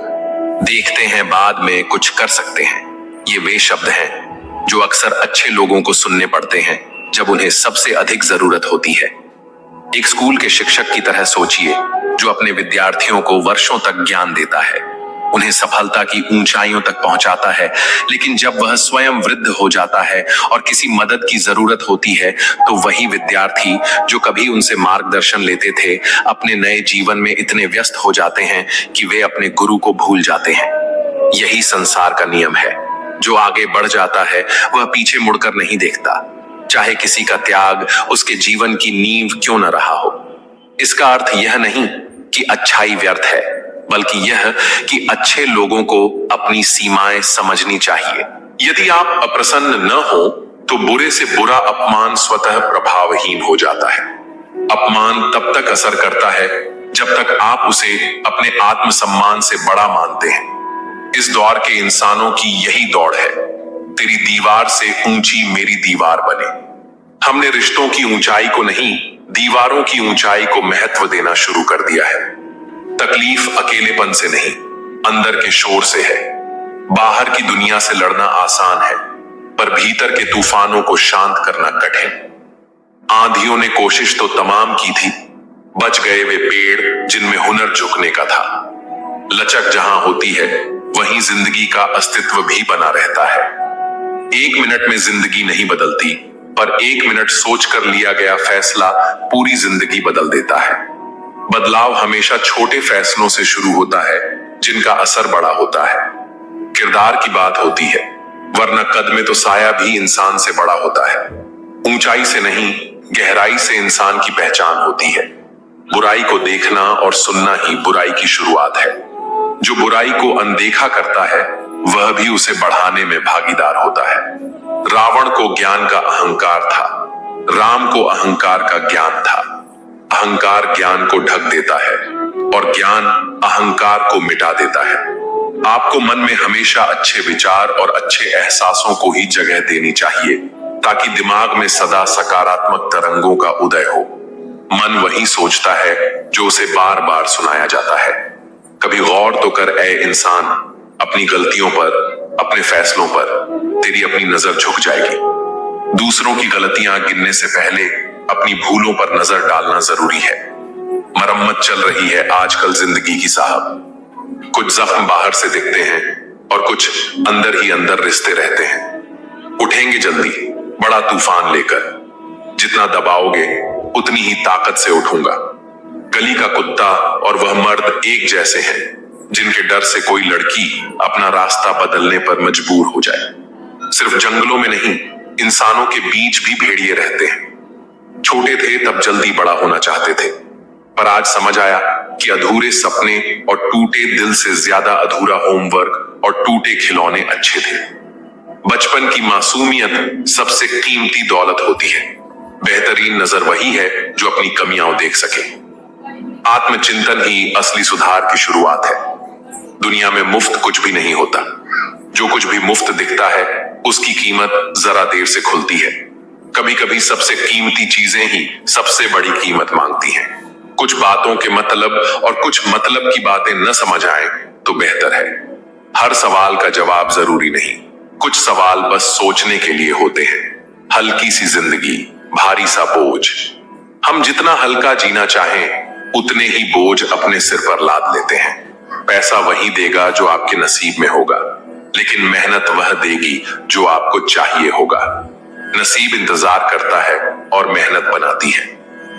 देखते हैं बाद में कुछ कर सकते हैं। ये वे शब्द हैं जो अक्सर अच्छे लोगों को सुनने पड़ते हैं जब उन्हें सबसे अधिक जरूरत होती है। एक स्कूल के शिक्षक की तरह सोचिए, जो अपने विद्यार्थियों को वर्षों तक ज्ञान देता है, उन्हें सफलता की ऊंचाइयों तक पहुंचाता है। लेकिन जब वह स्वयं वृद्ध हो जाता है और किसी मदद की जरूरत होती है, तो वही विद्यार्थी जो कभी उनसे मार्गदर्शन लेते थे, अपने नए जीवन में इतने व्यस्त हो जाते हैं कि वे अपने गुरु को भूल जाते हैं। यही संसार का नियम है। जो आगे बढ़ जाता है वह पीछे मुड़कर नहीं देखता, चाहे किसी का त्याग उसके जीवन की नींव क्यों न रहा हो। इसका अर्थ यह नहीं कि अच्छाई व्यर्थ है, बल्कि यह कि अच्छे लोगों को अपनी सीमाएं समझनी चाहिए। यदि आप अप्रसन्न न हो तो बुरे से बुरा अपमान स्वतः प्रभावहीन हो जाता है। अपमान तब तक असर करता है जब तक आप उसे अपने आत्मसम्मान से बड़ा मानते हैं। इस दौर के इंसानों की यही दौड़ है, तेरी दीवार से ऊंची मेरी दीवार बने। हमने रिश्तों की ऊंचाई को नहीं, दीवारों की ऊंचाई को महत्व देना शुरू कर दिया है। तकलीफ अकेलेपन से नहीं, अंदर के शोर से है। बाहर की दुनिया से लड़ना आसान है, पर भीतर के तूफानों को शांत करना कठिन। आंधियों ने कोशिश तो तमाम की थी, बच गए वे पेड़ जिनमें हुनर झुकने का था। लचक जहां होती है वहीं जिंदगी का अस्तित्व भी बना रहता है। 1 मिनट में जिंदगी नहीं बदलती, पर 1 मिनट सोचकर लिया गया फैसला पूरी जिंदगी बदल देता है। बदलाव हमेशा छोटे फैसलों से शुरू होता है, जिनका असर बड़ा होता है। किरदार की बात होती है, वरना कद में तो साया भी इंसान से बड़ा होता है। ऊंचाई से नहीं, गहराई से इंसान की पहचान होती है। बुराई को देखना और सुनना ही बुराई की शुरुआत है। जो बुराई को अनदेखा करता है वह भी उसे बढ़ाने में भागीदार होता है। रावण को ज्ञान का अहंकार था, राम को अहंकार का ज्ञान था। अहंकार ज्ञान को ढक देता है और ज्ञान अहंकार को मिटा देता है। आपको मन में हमेशा अच्छे विचार और अच्छे एहसासों को ही जगह देनी चाहिए, ताकि दिमाग में सदा सकारात्मक तरंगों का उदय हो। मन वही सोचता है जो उसे बार बार सुनाया जाता है। कभी गौर तो कर ऐ इंसान, अपनी गलतियों पर, अपने फैसलों पर तेरी अपनी नजर झुक जाएगी। दूसरों की गलतियां गिनने से पहले अपनी भूलों पर नजर डालना जरूरी है। मरम्मत चल रही है आजकल जिंदगी की साहब। कुछ जख्म बाहर से दिखते हैं और कुछ अंदर ही अंदर रिश्ते रहते हैं। उठेंगे जल्दी बड़ा तूफान लेकर, जितना दबाओगे उतनी ही ताकत से उठूंगा। गली का कुत्ता और वह मर्द एक जैसे हैं, जिनके डर से कोई लड़की अपना रास्ता बदलने पर मजबूर हो जाए। सिर्फ जंगलों में नहीं, इंसानों के बीच भी भेड़िए रहते हैं। छोटे थे तब जल्दी बड़ा होना चाहते थे, पर आज समझ आया कि अधूरे सपने और टूटे दिल से ज्यादा अधूरा होमवर्क और टूटे खिलौने अच्छे थे। बचपन की मासूमियत सबसे कीमती दौलत होती है। बेहतरीन नजर वही है जो अपनी कमियां देख सके। आत्मचिंतन ही असली सुधार की शुरुआत है। दुनिया में मुफ्त कुछ भी नहीं होता। जो कुछ भी मुफ्त दिखता है उसकी कीमत जरा देर से खुलती है। कभी कभी सबसे कीमती चीजें ही सबसे बड़ी कीमत मांगती हैं। कुछ बातों के मतलब और कुछ मतलब की बातें न समझ आए तो बेहतर है। हर सवाल का जवाब जरूरी नहीं। कुछ सवाल बस सोचने के लिए होते हैं। हल्की सी जिंदगी, भारी सा बोझ। हम जितना हल्का जीना चाहें उतने ही बोझ अपने सिर पर लाद लेते हैं। पैसा वही देगा जो आपके नसीब में होगा, लेकिन मेहनत वह देगी जो आपको चाहिए होगा। नसीब इंतजार करता है और मेहनत बनाती है।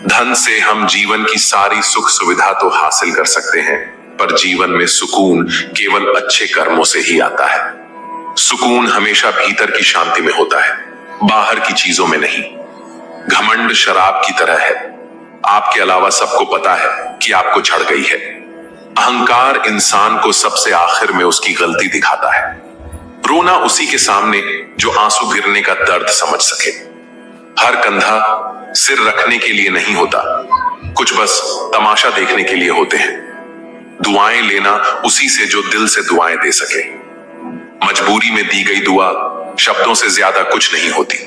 धन से हम जीवन की सारी सुख सुविधा तो हासिल कर सकते हैं, पर जीवन में सुकून केवल अच्छे कर्मों से ही आता है। सुकून हमेशा भीतर की शांति में होता है, बाहर की चीजों में नहीं। घमंड शराब की तरह है। आपके अलावा सबको पता है कि आपको चढ़ गई है। अहंकार इंसान को सबसे आखिर में उसकी गलती दिखाता है। रोना उसी के सामने जो आंसू गिरने का दर्द समझ सके। हर कंधा सिर रखने के लिए नहीं होता, कुछ बस तमाशा देखने के लिए होते हैं। दुआएं लेना उसी से जो दिल से दुआएं दे सके। मजबूरी में दी गई दुआ शब्दों से ज्यादा कुछ नहीं होती।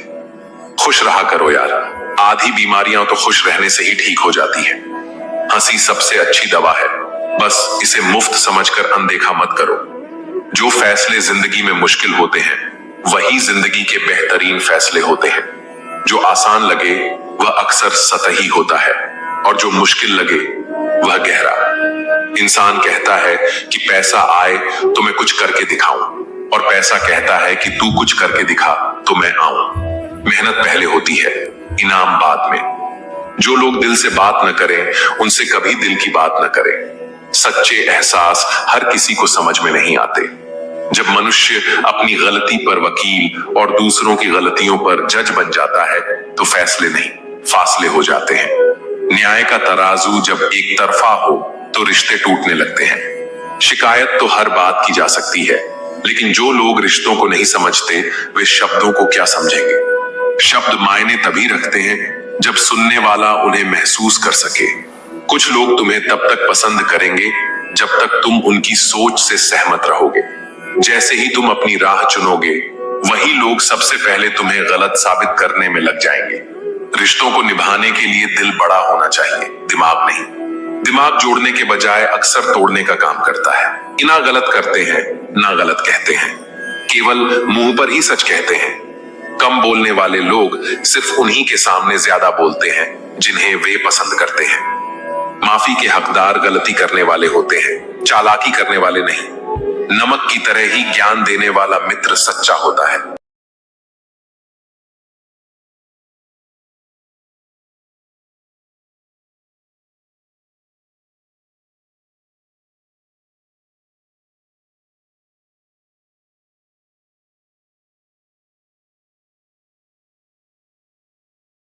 खुश रहा करो यार, आधी बीमारियां तो खुश रहने से ही ठीक हो जाती है। हंसी सबसे अच्छी दवा है, बस इसे मुफ्त समझकर अनदेखा मत करो। जो फैसले जिंदगी में मुश्किल होते हैं वही जिंदगी के बेहतरीन फैसले होते हैं। जो आसान लगे वह अक्सर सतही होता है, और जो मुश्किल लगे वह गहरा। इंसान कहता है कि पैसा आए तो मैं कुछ करके दिखाऊं, और पैसा कहता है कि तू कुछ करके दिखा तो मैं आऊं। मेहनत पहले होती है, इनाम बाद में। जो लोग दिल से बात न करें उनसे कभी दिल की बात न करें। सच्चे एहसास हर किसी को समझ में नहीं आते। जब मनुष्य अपनी गलती पर वकील और दूसरों की गलतियों पर जज बन जाता है तो फैसले नहीं, फासले हो जाते हैं। न्याय का तराजू जब एक तरफा हो तो रिश्ते टूटने लगते हैं। शिकायत तो हर बात की जा सकती है, लेकिन जो लोग रिश्तों को नहीं समझते वे शब्दों को क्या समझेंगे। शब्द मायने तभी रखते हैं जब सुनने वाला उन्हें महसूस कर सके। कुछ लोग तुम्हें तब तक पसंद करेंगे जब तक तुम उनकी सोच से सहमत रहोगे। जैसे ही तुम अपनी राह चुनोगे वही लोग सबसे पहले तुम्हें गलत साबित करने में लग जाएंगे। रिश्तों को निभाने के लिए दिल बड़ा होना चाहिए, दिमाग नहीं। दिमाग जोड़ने के बजाय अक्सर तोड़ने का काम करता है। ना गलत करते हैं ना गलत कहते हैं, केवल मुंह पर ही सच कहते हैं। कम बोलने वाले लोग सिर्फ उन्हीं के सामने ज्यादा बोलते हैं जिन्हें वे पसंद करते हैं। माफी के हकदार गलती करने वाले होते हैं, चालाकी करने वाले नहीं। नमक की तरह ही ज्ञान देने वाला मित्र सच्चा होता है।